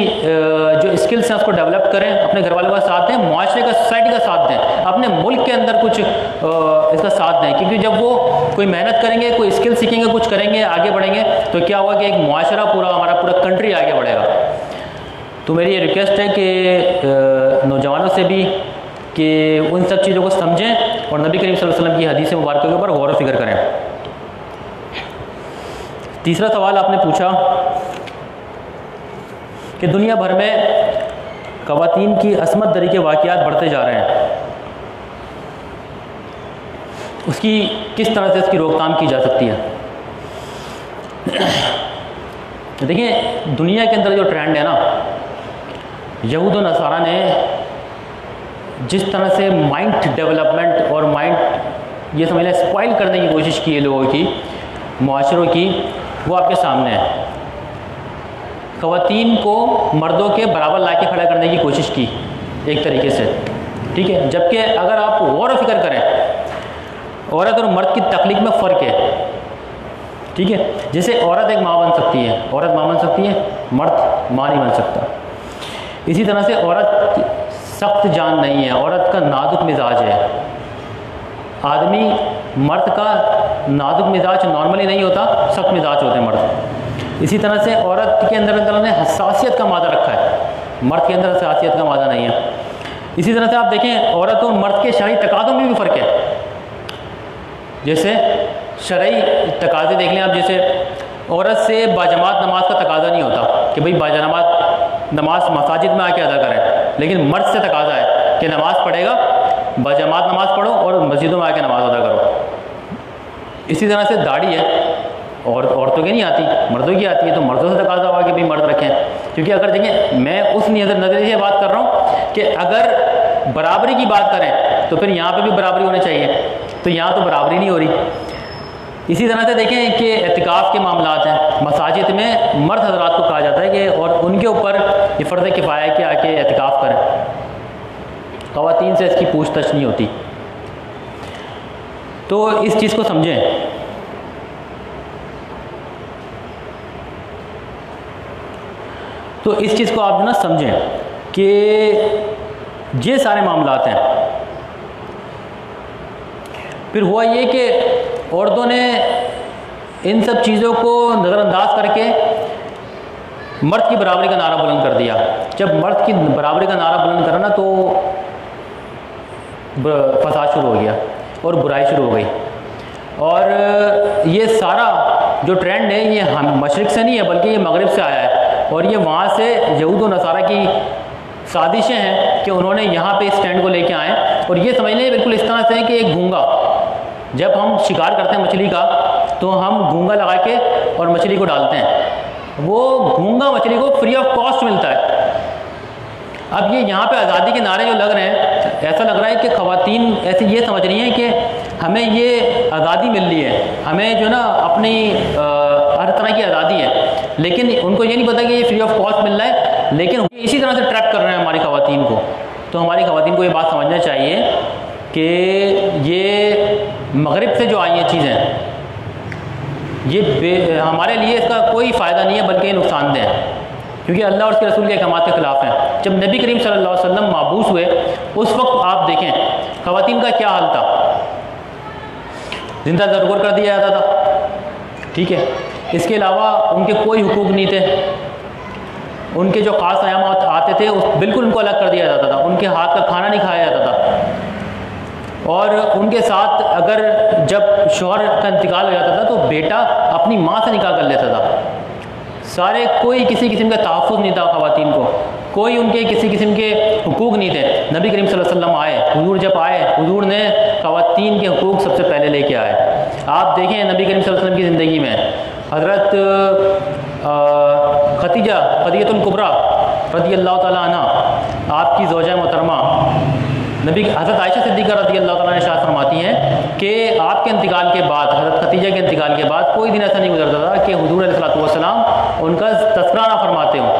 जो स्किल्स हैं उसको डेवलप करें, अपने घर वालों का साथ दें, मुआशरे का, सोसाइटी का साथ दें, अपने मुल्क के अंदर कुछ इसका साथ दें। क्योंकि जब वो कोई मेहनत करेंगे, कोई स्किल सीखेंगे, कुछ करेंगे, आगे बढ़ेंगे, तो क्या होगा कि एक मुआशरा पूरा हमारा पूरा कंट्री आगे बढ़ेगा। तो मेरी ये रिक्वेस्ट है कि नौजवानों से भी कि उन सब चीज़ों को समझें और नबी करीम सल्लल्लाहु अलैहि वसल्लम की हदीस मुबारक के ऊपर गौर व फिक्र करें। तीसरा सवाल आपने पूछा कि दुनिया भर में ख़वातीन की असमत दरी के वाक़यात बढ़ते जा रहे हैं, उसकी किस तरह से इसकी रोकथाम की जा सकती है? देखिए दुनिया के अंदर जो ट्रेंड है ना, यहूद और नसारा ने जिस तरह से माइंड डेवलपमेंट और माइंड ये समझ लें स्पॉइल करने की कोशिश की है लोगों की, मुआशरों की, वो आपके सामने है। ख़वातीन को मर्दों के बराबर ला के खड़ा करने की कोशिश की एक तरीके से, ठीक है। जबकि अगर आप गौर व फिक्र करें, औरत और मर्द की तख्लीक में फ़र्क है, ठीक है। जैसे औरत एक माँ बन सकती है, औरत माँ बन सकती है, मर्द माँ नहीं बन सकता। इसी तरह से औरत सख्त जान नहीं है, औरत का नाजुक मिजाज है। आदमी मर्द का नाजुक मिजाज नॉर्मली नहीं होता, सख्त मिजाज होते हैं मर्द। इसी तरह से औरत के अंदर अल्लाह ने हसासियत का मादा रखा है, मर्द के अंदर हसासियत का मादा नहीं है। इसी तरह से आप देखें औरत और मर्द के शरई तकाज़ों में भी फ़र्क है। जैसे शरई तकाज़े देख लें आप, जैसे औरत से बाजमात नमाज का तकाज़ा नहीं होता कि भाई बाजमात नमाज मसाजिद में आके अदा करें, लेकिन मर्द से तकाज़ा है कि नमाज पढ़ेगा, बाजमात नमाज पढ़ो और मस्जिदों में आके नमाज अदा करो। इसी तरह से दाढ़ी है, और औरतों की नहीं आती, मर्दों की आती है, तो मर्दों से तकाज़ा हुआ कि भाई मर्द रखें। क्योंकि अगर देखें, मैं उस नज़रिए से बात कर रहा हूँ कि अगर बराबरी की बात करें तो फिर यहाँ पे भी बराबरी होनी चाहिए, तो यहाँ तो बराबरी नहीं हो रही। इसी तरह से देखें कि एतिकाफ़ के मामलात हैं, मसाजिद में मर्द हज़रात को कहा जाता है कि और उनके ऊपर ये फ़र्ज़ किफ़ाया है कि आके एतिकाफ़ करें, ख़वातीन से इसकी पूछताछ नहीं होती। तो इस चीज़ को समझें। तो इस चीज़ को आप ना समझें कि ये सारे मामलात हैं। फिर हुआ ये कि औरतों ने इन सब चीज़ों को नज़रअंदाज करके मर्द की बराबरी का नारा बुलंद कर दिया। जब मर्द की बराबरी का नारा बुलंद करा ना तो फसाद शुरू हो गया और बुराई शुरू हो गई। और ये सारा जो ट्रेंड है ये हम मशरिक़ से नहीं है बल्कि ये मगरिब से आया है, और ये वहाँ से यहूद और नसारा की साजिशें हैं कि उन्होंने यहाँ पे इस ट्रेंड को लेके आए। और ये समझ लें बिल्कुल इस तरह से है कि एक घूंगा, जब हम शिकार करते हैं मछली का तो हम घूंगा लगा के और मछली को डालते हैं, वो घूंगा मछली को फ्री ऑफ कॉस्ट मिलता है। अब ये यहाँ पे आज़ादी के नारे जो लग रहे हैं, ऐसा लग रहा है कि ख़वातीन ऐसे ये समझ रही हैं कि हमें ये आज़ादी मिल रही है, हमें जो ना अपनी हर तरह की आज़ादी है, लेकिन उनको ये नहीं पता कि ये फ्री ऑफ कॉस्ट मिल रहा है, लेकिन इसी तरह से ट्रैप कर रहे हैं हमारी ख़वातीन को। तो हमारी ख़वातीन को ये बात समझना चाहिए कि ये मगरिब से जो आई हैं चीज़ें, ये हमारे लिए इसका कोई फ़ायदा नहीं है बल्कि ये नुकसानदेह है, क्योंकि अल्लाह और उसके रसूल के अहकामात के ख़िलाफ़ हैं। जब नबी करीम सल्लल्लाहु अलैहि वसल्लम माबूस हुए उस वक्त आप देखें ख़वातीन का क्या हाल था, जिंदा ज़रगोर कर दिया जाता था, ठीक है। इसके अलावा उनके कोई हुकूक नहीं थे, उनके जो ख़ास क़यामात आते थे बिल्कुल उनको अलग कर दिया जाता था, उनके हाथ का खाना नहीं खाया जाता था। और उनके साथ अगर जब शौहर का इंतकाल हो जाता था तो बेटा अपनी माँ से निकाह कर लेता था। सारे कोई किसी किस्म का तहफ़्फ़ुज़ नहीं था ख़वातीन को, कोई उनके किसी किस्म के हुकूक नहीं थे। नबी करीम सल्लल्लाहु अलैहि वसल्लम आए, हुजूर जब आए, हुजूर ने ख़वातीन के हुकूक सबसे पहले लेके आए। आप देखें नबी करीम सल्लल्लाहु अलैहि वसल्लम की ज़िंदगी में हज़रत खदीजतुल कुबरा रज़ियल्लाहु ताला अन्हा, आपकी ज़ौजा मोहतरमा नबी हज़रत आयशा सिद्दीक़ा रज़ियल्लाहु ताला अन्हा इरशाद फरमाती हैं कि आपके इंतकाल के बाद, हज़रत खदीजा के इंतकाल के बाद कोई दिन ऐसा नहीं गुजरता था कि हुजूर अलैहिस्सलातु वस्सलाम उनका तज़किरा ना फरमाते हों।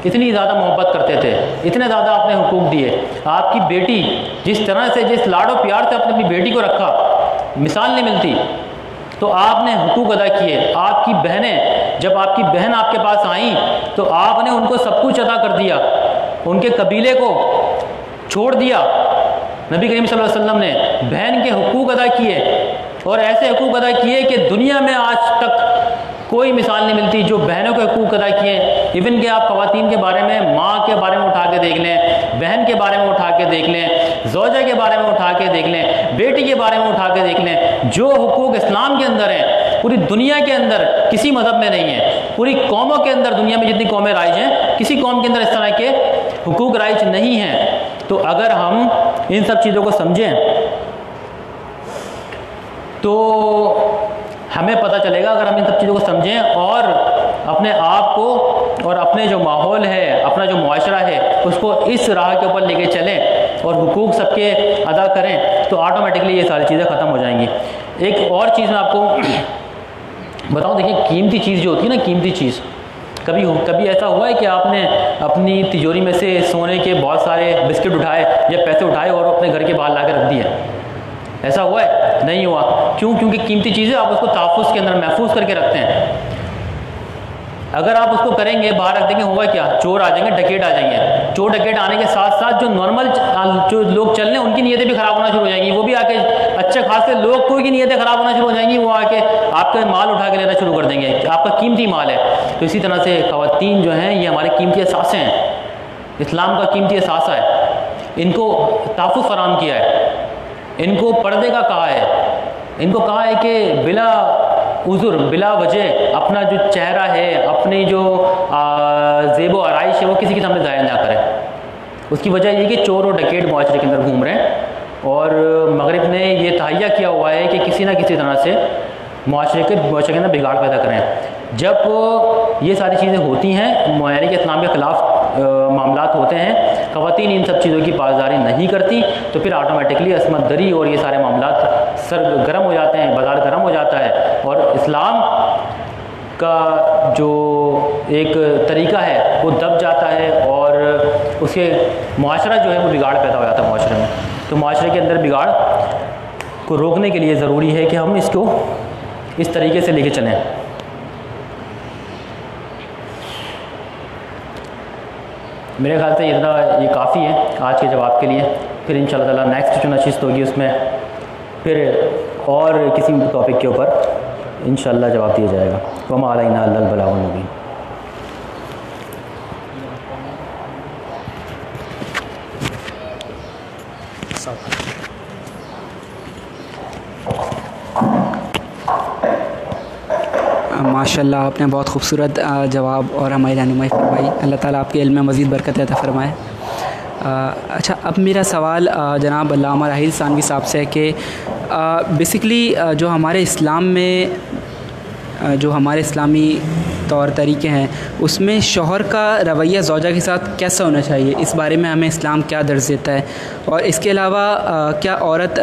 इतनी ज़्यादा मोहब्बत करते थे, इतने ज़्यादा आपने हुकूक दिए। आपकी बेटी जिस तरह से, जिस लाडो प्यार से आपने अपनी बेटी को रखा, मिसाल नहीं मिलती। तो आपने हुकूक अदा किए। आपकी बहनें, जब आपकी बहन आपके पास आई तो आपने उनको सब कुछ अदा कर दिया, उनके कबीले को छोड़ दिया। नबी करीम सल्लल्लाहु अलैहि वसल्लम ने बहन के हुकूक अदा किए, और ऐसे हुकूक अदा किए कि दुनिया में आज तक कोई मिसाल नहीं मिलती जो बहनों के हुकूक अदा किए। इवन कि आप ख़वातीन के बारे में, माँ के बारे में उठा के देख लें, बहन के बारे में उठा के देख लें, ज़ौजा के बारे में उठा के देख लें, बेटी के बारे में उठा के देख लें, जो हुकूक इस्लाम के अंदर हैं पूरी दुनिया के अंदर किसी मज़हब में नहीं है। पूरी कौमों के अंदर, दुनिया में जितनी कौमें राइज हैं, किसी कौम के अंदर इस तरह के हुकूक राइज नहीं हैं। तो अगर हम इन सब चीज़ों को समझें तो हमें पता चलेगा, अगर हम इन सब चीज़ों को समझें और अपने आप को और अपने जो माहौल है, अपना जो मुआशरा है, उसको इस राह के ऊपर लेके चलें और हुकूक सबके अदा करें, तो ऑटोमेटिकली ये सारी चीज़ें ख़त्म हो जाएंगी। एक और चीज़ मैं आपको बताऊं, देखिए कीमती चीज़ जो होती है ना, कीमती चीज़, कभी ऐसा हुआ है कि आपने अपनी तिजोरी में से सोने के बहुत सारे बिस्किट उठाए या पैसे उठाए और अपने घर के बाहर ला के रख दिए? ऐसा हुआ है? नहीं हुआ। क्यों? क्योंकि कीमती चीज़ें आप उसको तहफ़्फ़ुज़ के अंदर महफूज करके रखते हैं। अगर आप उसको करेंगे, बाहर रख देंगे, होगा क्या? चोर आ जाएंगे, डकैत आ जाएंगे। चोर डकैत आने के साथ साथ जो नॉर्मल जो लोग चल रहे हैं उनकी नीयतें भी ख़राब होना शुरू हो जाएंगी। वो भी आके अच्छे खासे लोग कोई की नीयतें ख़राब होना शुरू हो जाएंगी, वो आके आपका माल उठा के लेना शुरू कर देंगे, आपका कीमती माल है। तो इसी तरह से ख़वातीन जो हैं ये हमारे कीमती असासे हैं, इस्लाम का कीमती असासा है। इनको तहफ़्फ़ुज़ फराहम किया है, इनको पर्दे का कहा है, इनको कहा है कि बिला उज़ुर, बिला वजह अपना जो चेहरा है, अपनी जो ज़ेब व आराइश है, वो किसी के सामने ज़ाहिर ना करें। उसकी वजह ये कि चोर और डकैत मुआशरे के अंदर घूम रहे हैं और मगरिब ने ये तहैया किया हुआ है कि किसी ना किसी तरह से मुआशरे के अंदर बिगाड़ पैदा करें। जब ये सारी चीज़ें होती हैं, यानी कि इस्लाम के ख़िलाफ़ मामलात होते हैं, ख़वातीन इन सब चीज़ों की पासदारी नहीं करती, तो फिर ऑटोमेटिकली असमत दरी और ये सारे मामलात सर गर्म हो जाते हैं, बाज़ार गर्म हो जाता है और इस्लाम का जो एक तरीका है वो दब जाता है और उसके मुआशरा जो है वो बिगाड़ पैदा हो जाता है मुआशरे में। तो मुआशरे के अंदर बिगाड़ को रोकने के लिए ज़रूरी है कि हम इसको इस तरीके से लेके चलें। मेरे ख्याल से ये काफ़ी है आज के जवाब के लिए। फिर इंशाअल्लाह ताला नेक्स्ट जो नशिस्त होगी उसमें फिर और किसी टॉपिक के ऊपर इंशाअल्लाह जवाब दिया जाएगा। वमा अलैना इल्लल बलागुल मुबीन। माशाल्लाह आपने बहुत खूबसूरत जवाब और हमारी रहनुमाई फरमाई। अल्लाह ताला आपके इल्म में मज़ीद बरकत अता फरमाए। अच्छा, अब मेरा सवाल जनाब अल्लामा राहिल सानवी साहब से है कि बेसिकली जो हमारे इस्लाम में जो हमारे इस्लामी तौर तरीके हैं उसमें शौहर का रवैया ज़ौजा के साथ कैसा होना चाहिए, इस बारे में हमें इस्लाम क्या दर्ज देता है? और इसके अलावा क्या औरत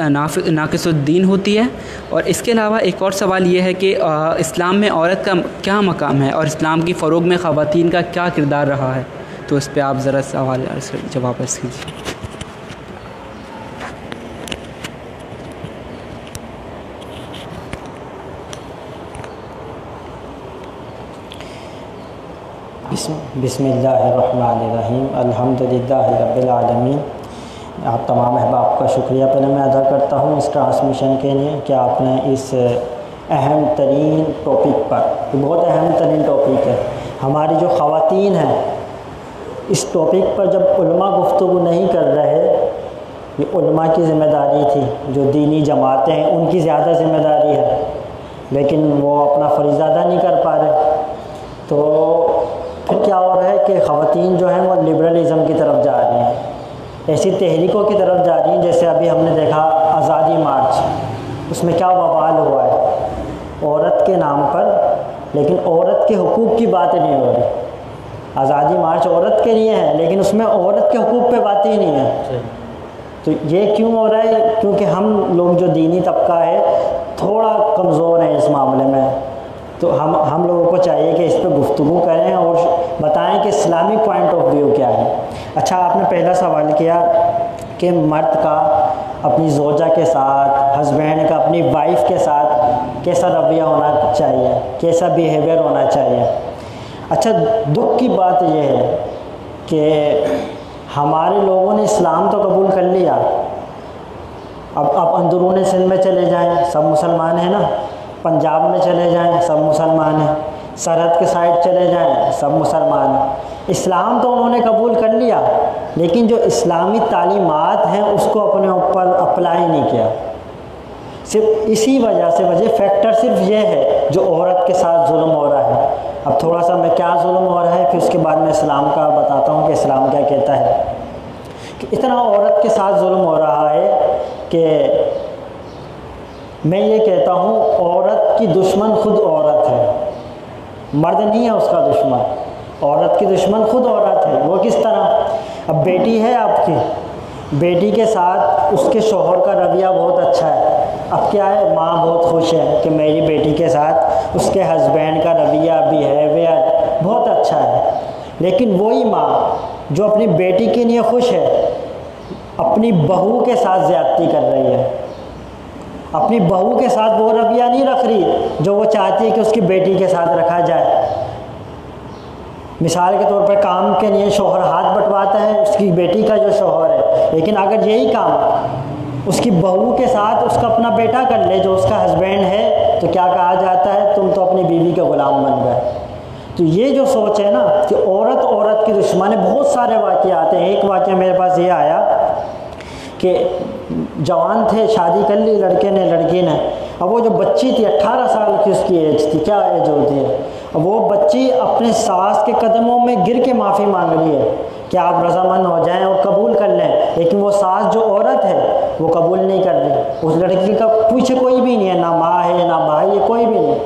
नाक़िसुद्दीन होती है? और इसके अलावा एक और सवाल ये है कि इस्लाम में औरत का क्या मकाम है और इस्लाम की फ़रोग़ में ख़वातीन का क्या किरदार रहा है? तो इस पर आप ज़रा सवाल जवाब अर्ज़ कीजिए। बिस्मिल्लाहिर्रहमानिर्रहीम अल्हम्दुलिल्लाहि रब्बिल आलमीन। आप तमाम अहबाब का शुक्रिया पहले मैं अदा करता हूँ इस ट्रांसमिशन के लिए कि आपने इस अहम तरीन टॉपिक पर, बहुत अहम तरीन टॉपिक है, हमारी जो ख़वातीन हैं इस टॉपिक पर जब उलमा गुफ्तगू नहीं कर रहे, ये उलमा की ज़िम्मेदारी थी, जो दीनी जमातें हैं उनकी ज़्यादा ज़िम्मेदारी है, लेकिन वो अपना फ़रीज़ा अदा नहीं कर पा रहे। तो फिर क्या हो रहा है कि ख़वातीन जो हैं वो लिबरलिज़म की तरफ जा रही हैं, ऐसी तहरीकों की तरफ जा रही हैं। जैसे अभी हमने देखा आज़ादी मार्च, उसमें क्या वबाल हुआ है औरत के नाम पर, लेकिन औरत के हुकूक़ की बात नहीं हो रही। आज़ादी मार्च औरत के लिए है, लेकिन उसमें औरत के हुकूक़ पे बात ही नहीं है। तो ये क्यों हो रहा है? क्योंकि हम लोग जो दीनी तबका है थोड़ा कमज़ोर है इस मामले में। तो हम लोगों को चाहिए कि इस पर गुफ्तगू करें और बताएं कि इस्लामिक पॉइंट ऑफ व्यू क्या है। अच्छा, आपने पहला सवाल किया कि मर्द का अपनी ज़ौजा के साथ, हस्बैंड का अपनी वाइफ के साथ कैसा रवैया होना चाहिए, कैसा बिहेवियर होना चाहिए। अच्छा, दुख की बात यह है कि हमारे लोगों ने इस्लाम तो कबूल कर लिया, अब अंदरूनी सिंध में चले जाएं सब मुसलमान हैं ना, पंजाब में चले जाएं सब मुसलमान हैं, सरहद के साइड चले जाएं सब मुसलमान हैं। इस्लाम तो उन्होंने कबूल कर लिया, लेकिन जो इस्लामी तालीमात हैं उसको अपने ऊपर अप्लाई नहीं किया। सिर्फ इसी वजह से फैक्टर सिर्फ ये है जो औरत के साथ जुल्म हो रहा है। अब थोड़ा सा मैं क्या जुल्म हो रहा है फिर उसके बाद मैं इस्लाम का बताता हूँ कि इस्लाम क्या कहता है। कि इतना औरत के साथ जुल्म हो रहा है कि मैं ये कहता हूँ औरत की दुश्मन खुद औरत है, मर्द नहीं है उसका दुश्मन। औरत की दुश्मन खुद औरत है। वो किस तरह? अब बेटी है आपकी, बेटी के साथ उसके शौहर का रवैया बहुत अच्छा है। अब क्या है, माँ बहुत खुश है कि मेरी बेटी के साथ उसके हस्बैंड का रवैया बिहेवियर बहुत अच्छा है। लेकिन वही माँ जो अपनी बेटी के लिए खुश है, अपनी बहू के साथ ज़्यादती कर रही है। अपनी बहू के साथ वो रवैया नहीं रख रही जो वो चाहती है कि उसकी बेटी के साथ रखा जाए। मिसाल के तौर पर काम के लिए शौहर हाथ बंटवाता है उसकी बेटी का जो शौहर है, लेकिन अगर यही काम उसकी बहू के साथ उसका अपना बेटा कर ले जो उसका हस्बैंड है, तो क्या कहा जाता है, तुम तो अपनी बीवी के ग़ुलाम बन गए। तो ये जो सोच है ना कि औरत की दुश्मन है। बहुत सारे वाक़े आते हैं। एक वाक़या मेरे पास ये आया कि जवान थे, शादी कर ली लड़के ने लड़की ने। अब वो जो बच्ची थी 18 साल की उसकी एज थी, क्या एज होती है, अब वो बच्ची अपने सास के कदमों में गिर के माफ़ी मांग रही है कि आप रज़ामंद हो जाएं और कबूल कर लें। लेकिन वो सास जो औरत है वो कबूल नहीं कर रही। उस लड़की का पीछे कोई भी नहीं है, ना माँ है ना भाई है, कोई भी नहीं।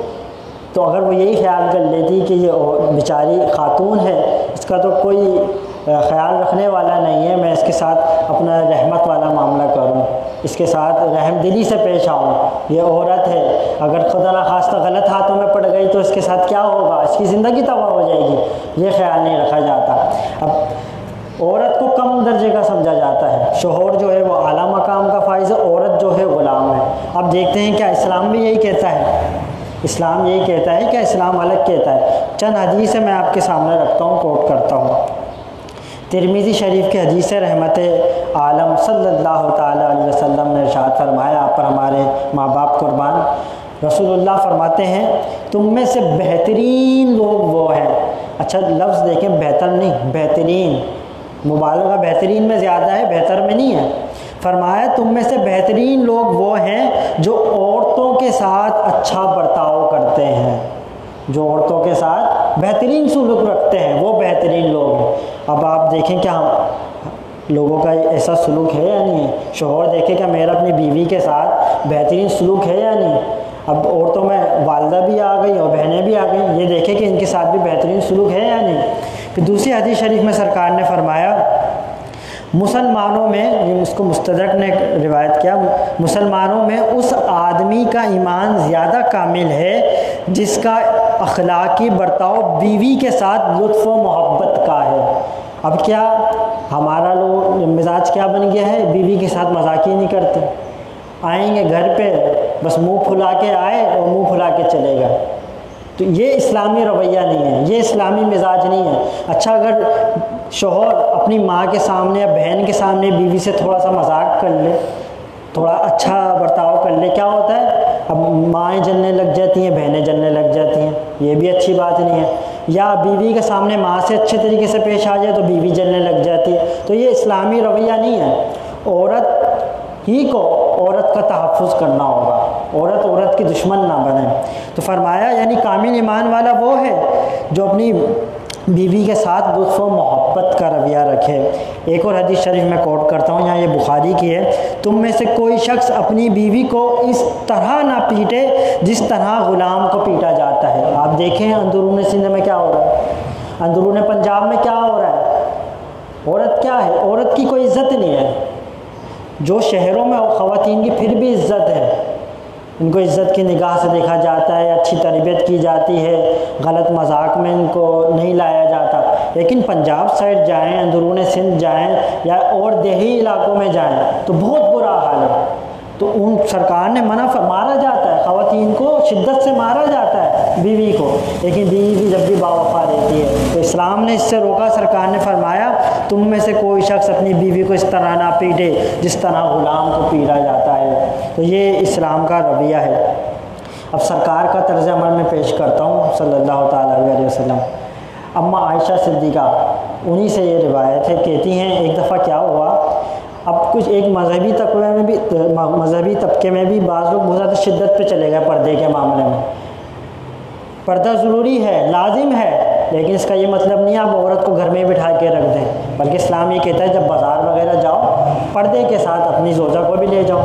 तो अगर वो यही ख्याल कर लेती कि ये बेचारी खातून है, इसका तो कोई ख्याल रखने वाला नहीं है, मैं इसके साथ अपना रहमत वाला मामला करूं, इसके साथ रहमदिली से पेश आऊँ, ये औरत है, अगर खुदा न खास्ता गलत हाथों में पड़ गई तो इसके साथ क्या होगा, इसकी ज़िंदगी तबाह हो जाएगी, ये ख्याल नहीं रखा जाता। अब औरत को कम दर्जे का समझा जाता है, शोहर जो है वो आला मकाम का फाइज़ है, औरत जो है ग़ुलाम है। अब देखते हैं क्या इस्लाम भी यही कहता है, इस्लाम यही कहता है क्या इस्लाम अलग कहता है। चंद हदीसें मैं आपके सामने रखता हूँ, कोट करता हूँ। तिरमिज़ी शरीफ की हदीस है, रहमत आलम सल्लल्लाहु ताला अलैहि वसल्लम ने इरशाद फरमाया, आप पर हमारे माँ बाप कुर्बान, रसूलुल्लाह फरमाते हैं तुम में से बेहतरीन लोग वो हैं। अच्छा लफ्ज़ देखें, बेहतर नहीं, बेहतरीन, मुबालगा बेहतरीन में ज़्यादा है, बेहतर में नहीं है। फरमाया तुम में से बेहतरीन लोग वो हैं जो औरतों के साथ अच्छा बर्ताव करते हैं, जो औरतों के साथ बेहतरीन सलूक रखते हैं, वो बेहतरीन लोग हैं। अब आप देखें क्या लोगों का ऐसा सलूक है या नहीं है। शोहर देखे क्या मेरा अपनी बीवी के साथ बेहतरीन सलूक है या नहीं। अब औरतों में वालदा भी आ गई और बहनें भी आ गई, ये देखें कि इनके साथ भी बेहतरीन सलूक है या नहीं। फिर दूसरी हदीस शरीफ में सरकार ने फरमाया मुसलमानों में, इसको मुस्तदरक ने रिवायत किया, मुसलमानों में उस आदमी का ईमान ज़्यादा कामिल है जिसका अखलाकी बर्ताव बीवी के साथ लुत्फ़ व मोहब्बत का है। अब क्या हमारा लोग मिजाज क्या बन गया है, बीवी के साथ मजाक ही नहीं करते, आएंगे घर पे बस मुंह फुला के आए और मुंह फुला के चले गए। तो ये इस्लामी रवैया नहीं है, ये इस्लामी मिजाज नहीं है। अच्छा अगर शोहर अपनी माँ के सामने या बहन के सामने बीवी से थोड़ा सा मजाक कर ले, थोड़ा अच्छा बर्ताव कर ले, क्या होता है, अब माएँ जलने लग जाती हैं, बहनें जलने लग जाती हैं, ये भी अच्छी बात नहीं है। या बीवी के सामने माँ से अच्छे तरीके से पेश आ जाए तो बीवी जलने लग जाती है, तो ये इस्लामी रवैया नहीं है। औरत ही को औरत का तहफ़्फ़ुज़ करना होगा, औरत की दुश्मन ना बने। तो फरमाया यानी कामिल ईमान वाला वो है जो अपनी बीवी के साथ लुत्फ़ व मोहब्बत का रवैया रखे। एक और हदीस शरीफ में कोट करता हूँ, यहाँ ये बुखारी की है, तुम में से कोई शख्स अपनी बीवी को इस तरह ना पीटे जिस तरह ग़ुलाम को पीटा जाता है। आप देखें अंदरून सिंध में क्या हो रहा है, अंदरून पंजाब में क्या हो रहा है। औरत क्या है, औरत की कोई इज़्ज़त नहीं है। जो शहरों में ख़वातीन की फिर भी इज़्ज़त है, इनको इज़्ज़त की निगाह से देखा जाता है, अच्छी तरबियत की जाती है, गलत मजाक में इनको नहीं लाया जाता। लेकिन पंजाब साइड जाएं, अंदरून सिंध जाएं या और देही इलाकों में जाएं तो बहुत बुरा हाल है। तो उन सरकार ने मारा जाता है, ख़वातीन को शिद्दत से मारा जाता है बीवी को, लेकिन बीवी भी जब भी बावफा रहती है। तो इस्लाम ने इससे रोका। सरकार ने फरमाया तुम में से कोई शख्स अपनी बीवी को इस तरह ना पीटे जिस तरह ग़ुलाम को पीटा जाता है। तो ये इस्लाम का रवैया है। अब सरकार का तर्ज़ अमल में पेश करता हूँ सल्लल्लाहु ताला अलैहि वसल्लम। अम्मा आयशा सिद्दीक़ा, उन्हीं से ये रिवायत है, कहती हैं एक दफ़ा क्या हुआ, अब कुछ एक मजहबी तबके में भी बाज़ लोग बहुत ज़्यादा शिद्दत पे चले गए पर्दे के मामले में। पर्दा ज़रूरी है, लाजिम है, लेकिन इसका ये मतलब नहीं आप औरत को घर में बिठा के रख दें, बल्कि इस्लाम ये कहता है जब बाज़ार वगैरह जाओ पर्दे के साथ अपनी ज़ोजा को भी ले जाओ,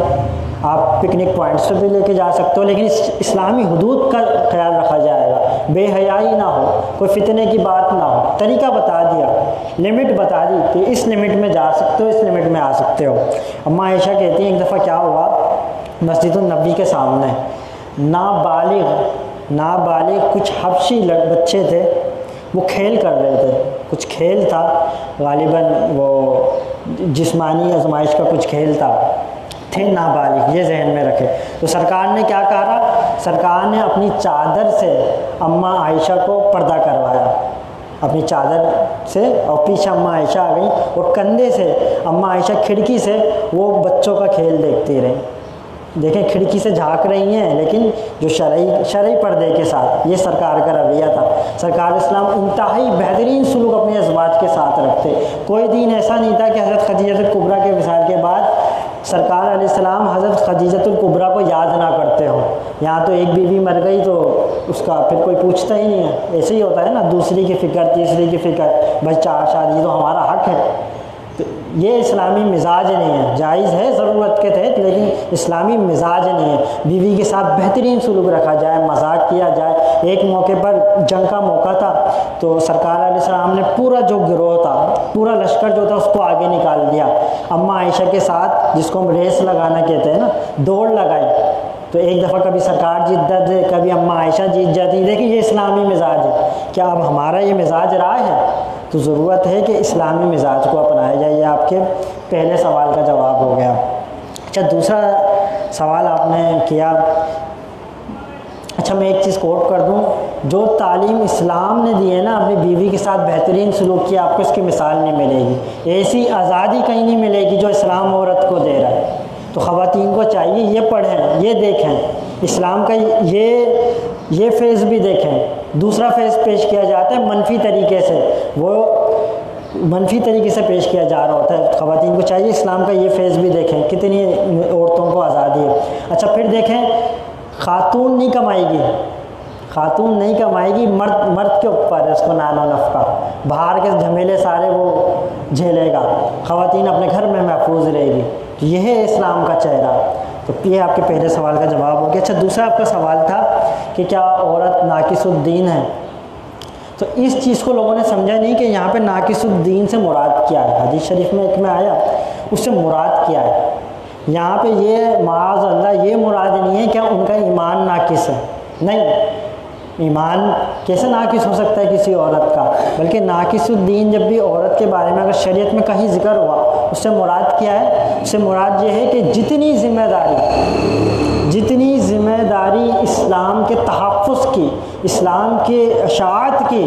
आप पिकनिक पॉइंट्स पे भी लेके जा सकते हो, लेकिन इस्लामी हुदूद का ख्याल रखा जाएगा, बेहयाई ना हो, कोई फितने की बात ना हो। तरीका बता दिया, लिमिट बता दी कि इस लिमिट में जा सकते हो, इस लिमिट में आ सकते हो। अम्मा आयशा कहती हैं एक दफ़ा क्या हुआ, मस्जिदुन नबी के सामने नाबालिग कुछ हबशी बच्चे थे, वो खेल कर रहे थे, कुछ खेल था, गालिबन वो जिस्मानी आजमाइश का कुछ खेल था, थे नाबालिग, ये जहन में रखे। तो सरकार ने क्या कहा, सरकार ने अपनी चादर से अम्मा आयशा को पर्दा करवाया, अपनी चादर से, और पीछे अम्मा आयशा आ गई और कंधे से अम्मा आयशा खिड़की से वो बच्चों का खेल देखती रही। देखें खिड़की से झांक रही हैं, लेकिन जो शरई पर्दे के साथ, ये सरकार का रवैया था। सरकार इस्लाम इंतहाई बेहतरीन सलूक अपने अज़वाज के साथ रखते। कोई दिन ऐसा नहीं था कि हज़रत खदीजतुल कुबरा के विसाल के बाद सरकार अलैहिस्सलाम हज़रत खदीजतुल कुबरा को याद ना करते हो। यहाँ तो एक बीवी मर गई तो उसका फिर कोई पूछता ही नहीं है, ऐसे ही होता है ना, दूसरी की फ़िक्र, तीसरी की फ़िक्र, भाई चार शादी तो हमारा हक़ है। तो ये इस्लामी मिजाज नहीं है, जायज़ है ज़रूरत के तहत, लेकिन इस्लामी मिजाज नहीं है। बीवी के साथ बेहतरीन सलूक रखा जाए, मजाक किया जाए। एक मौके पर जंग का मौका था तो सरकार अलैहिस्सलाम ने पूरा जो गिरोह था, पूरा लश्कर जो था उसको आगे निकाल दिया, अम्मा आयशा के साथ, जिसको हम रेस लगाना कहते हैं ना, दौड़ लगाई। तो एक दफ़ा कभी सरकार जीत जाती, कभी अम्मा आयशा जीत जाती। देखिए ये इस्लामी मिजाज है। क्या अब हमारा ये मिजाज रहा है? तो ज़रूरत है कि इस्लामी मिजाज को अपनाया जाए। ये आपके पहले सवाल का जवाब हो गया। अच्छा, दूसरा सवाल आपने किया, अच्छा मैं एक चीज़ कोट कर दूं, जो तालीम इस्लाम ने दी है ना, अपनी बीवी के साथ बेहतरीन सलूक किया, आपको इसकी मिसाल नहीं मिलेगी। ऐसी आज़ादी कहीं नहीं मिलेगी जो इस्लाम औरत को दे रहा है। तो ख़वातीन को चाहिए ये पढ़ें, ये देखें, इस्लाम का ये फ़ेज़ भी देखें। दूसरा फ़ेज़ पेश किया जाता है मनफी तरीके से, वो मनफी तरीके से पेश किया जा रहा होता है। ख़वातीन को चाहिए इस्लाम का ये फ़ेज़ भी देखें, कितनी औरतों को आज़ादी है। अच्छा, फिर देखें, खातून नहीं कमाएगी, खातून नहीं कमाएगी, मर्द के ऊपर है उसको नानो नफ़का, बाहर के झमेले सारे वो झेलेगा, ख़वातीन अपने घर में महफूज रहेगी। तो यह है इस्लाम का चेहरा। तो ये आपके पहले सवाल का जवाब हो गया। अच्छा, दूसरा आपका सवाल था कि क्या औरत नाकिसुद्दीन है। तो इस चीज़ को लोगों ने समझा नहीं कि यहाँ पे नाकिसुद्दीन से मुराद क्या है। हदीस शरीफ में एक में आया, उससे मुराद क्या है। यहाँ पे ये माज़ अल्लाह ये मुराद नहीं है क्या उनका ईमान नाकिस है, नहीं, ईमान कैसे नाकिस हो सकता है किसी औरत का, बल्कि नाकिसुद्दीन जब भी औरत के बारे में अगर शरीयत में कहीं जिक्र हुआ, उससे मुराद क्या है, उससे मुराद ये है कि जितनी ज़िम्मेदारी इस्लाम के तहफ़्फ़ुज़ की, इस्लाम के अशाअत की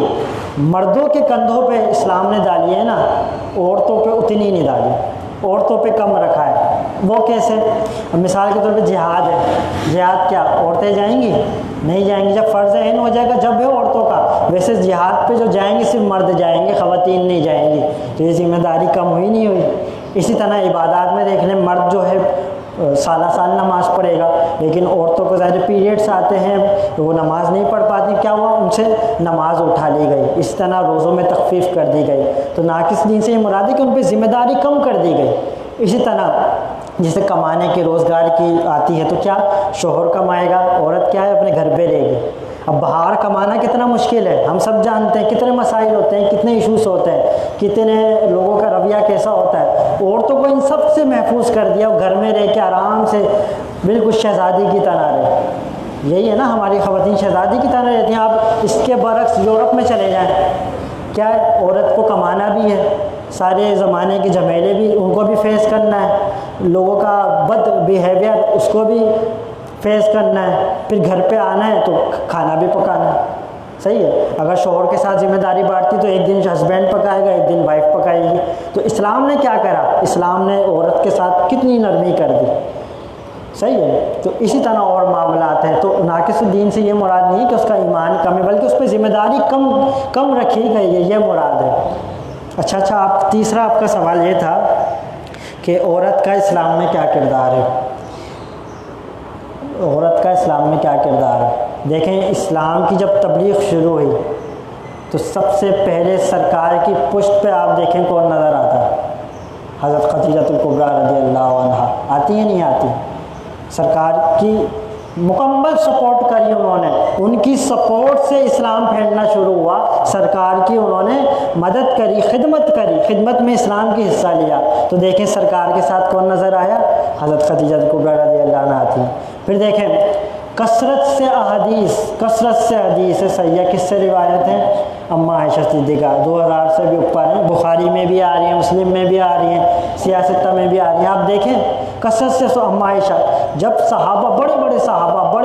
मर्दों के कंधों पे इस्लाम ने डाली है ना, औरतों पे उतनी नहीं डाली, औरतों पे कम रखा है। वो कैसे? अब मिसाल के तौर पे जिहाद है, जिहाद क्या औरतें जाएंगी? नहीं जाएंगी। जब फ़र्ज़ ऐन हो जाएगा जब है औरतों का। वैसे जिहाद पे जो जाएंगे सिर्फ मर्द जाएंगे, ख़वातीन नहीं जाएंगी। तो ये ज़िम्मेदारी कम हुई नहीं हुई। इसी तरह इबादत में देख लें, मर्द जो है साल नमाज़ पढ़ेगा, लेकिन औरतों को ज़्यादा पीरियड्स आते हैं तो वो नमाज़ नहीं पढ़ पाती, क्या हुआ, उनसे नमाज़ उठा ली गई। इस तरह रोज़ों में तख़फ़ीफ़ कर दी गई। तो नाकिस दीन से ये मुराद है कि उन पर ज़िम्मेदारी कम कर दी गई। इसी तरह जैसे कमाने की, रोज़गार की आती है तो क्या शोहर कमाएगा, औरत क्या है अपने घर पे रहेगी। अब बाहर कमाना कितना मुश्किल है, हम सब जानते हैं, कितने मसाइल होते हैं, कितने इश्यूज़ होते हैं, कितने लोगों का रवैया कैसा होता है। औरतों को इन सब से महफूज कर दिया, घर में रह के आराम से बिल्कुल शहज़ादी की तरह रहे। यही है ना, हमारी ख़वातीन शहज़ादी की तरह रहती हैं। आप इसके बरक्स यूरोप में चले जाएँ, क्या है, औरत को कमाना भी है, सारे ज़माने के झमेले भी उनको भी फेस करना है, लोगों का बद बिहेवियर उसको भी फेस करना है, फिर घर पे आना है तो खाना भी पकाना है। सही है। अगर शोहर के साथ जिम्मेदारी बांटती तो एक दिन हस्बैंड पकाएगा, एक दिन वाइफ पकाएगी। तो इस्लाम ने क्या करा, इस्लाम ने औरत के साथ कितनी नरमी कर दी। सही है। तो इसी तरह और मामलात हैं। तो नाकिसुद्दीन से ये मुराद नहीं कि उसका ईमान कम है, बल्कि उस पर ज़िम्मेदारी कम रखी गई है, ये मुराद है। अच्छा, आप तीसरा आपका सवाल ये था कि औरत का इस्लाम में क्या किरदार है। औरत का इस्लाम में क्या किरदार है। देखें, इस्लाम की जब तबलीग शुरू हुई तो सबसे पहले सरकार की पुश्त पे आप देखें कौन नज़र आता है, हज़रत खदीजतुल कुबरा रज़ियल्लाहु अन्हा। आती है नहीं आती? सरकार की मुकम्मल सपोर्ट करी उन्होंने, उनकी सपोर्ट से इस्लाम फैलना शुरू हुआ। सरकार की उन्होंने मदद करी, खिदमत में इस्लाम की हिस्सा लिया। तो देखें सरकार के साथ कौन नज़र आया, हज़रत खदीजतुल कुबरा रज़ियल्लाहु अन्हा आती। फिर देखें कसरत से हदीस सैया किससे रिवायत है, अम्मा आयशा सिद्दीक़ा 2000 से भी ऊपर हैं, बुखारी में भी आ रही हैं, मुस्लिम में भी आ रही हैं, सियासत में भी आ रही हैं। आप देखें कसरत से अम्मा आयशा, जब सहाबा बड़े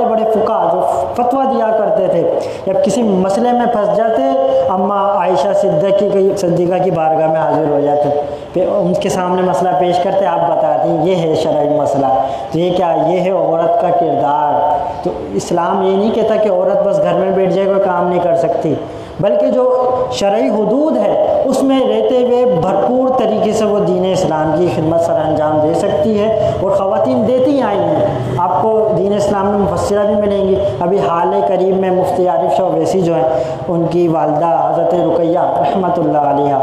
बड़े फ़ुक़हा जो फतवा दिया करते थे, जब किसी मसले में फंस जाते अम्मा आयशा सिद्दीक़ा की बारगाह में हाजिर हो जाते, फिर उनके सामने मसला पेश करते, आप बताते हैं ये है शरई मसला। तो ये क्या, ये है औरत का किरदार। तो इस्लाम ये नहीं कहता कि औरत बस घर में बैठ जाए, कोई काम नहीं कर सकती, बल्कि जो शरई हुदूद है उसमें रहते हुए भरपूर तरीके से वो दीन इस्लाम की खिदमत सर अंजाम दे सकती है, और ख़वातीन देती आई हैं। आपको दीन इस्लाम में मुफस्सिरा भी मिलेंगी। अभी हाल करीब में मुफ्ती आरिफ शाह ओवैसी जो है, उनकी वालदा हज़रत रुकैया रहमतुल्लाह अलैहा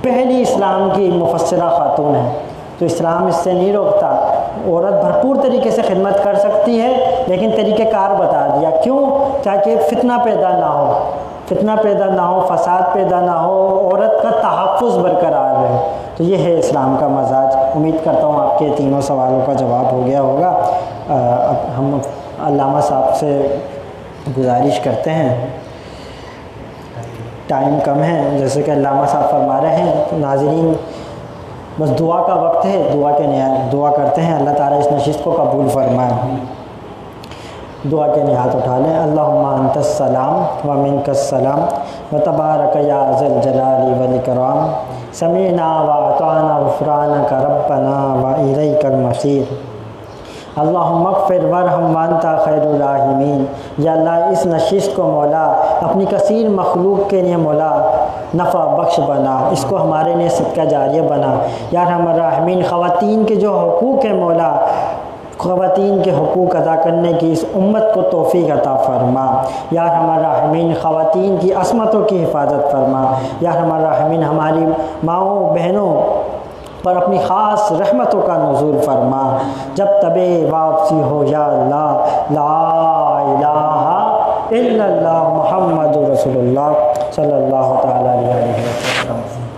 पहली इस्लाम की मुफस्सिरा ख़ातून है। तो इस्लाम इससे नहीं रोकता, औरत भरपूर तरीके से खिदमत कर सकती है, लेकिन तरीक़ेकार बता दिया। क्यों? ताकि फ़ितना पैदा ना हो, फ़साद पैदा ना हो, औरत का तहफ़्फ़ुज़ बरकरार रहे। तो ये है इस्लाम का मजाज। उम्मीद करता हूँ आपके तीनों सवालों का जवाब हो गया होगा। अब हम अल्लामा साहब से गुजारिश करते हैं, टाइम कम है, जैसे कि अल्लामा साहब फरमा रहे हैं, तो नाज़रीन बस दुआ का वक्त है, दुआ करते हैं अल्लाह ताला इस नशिस्त को कबूल फरमाए। दुआ के लिए हाथ उठा लें। अल्लाहुम्मा अंतस्सलाम व मिनकस्सलाम व तबारक या ज़ल जलाली वल इकराम समीना व अताना ग़ुफ़रानक रब्बना व इलैकल मसीर। अल्लाहुम्मा ग़फ़िर वरहम व अंता खैरुर राहिमीन। या अल्लाह इस नशिस्त को मौला अपनी कसीर मखलूक के लिए मौला नफ़ा बख्श बना, इसको हमारे लिए सदका जारिया बना। या रहमान राहिमीन, ख़वातीन के जो हुकूक़ है मौला, ख़वातीन के हुकूक़ अदा करने की इस उम्मत को तौफ़ीक़ अता फ़रमा। या रहमान राहिमीन, ख़वातीन की असमतों की हिफाजत फ़रमा। या रहमान राहिमीन, हमारी माओं बहनों पर अपनी ख़ास रहमतों का नुज़ूल फ़रमा। जब तबे वापसी हो या अल्लाह, ला इलाहा इल्लल्लाह मुहम्मदुर रसूलुल्लाह सल्लल्लाहु तआला अलैहि वसल्लम।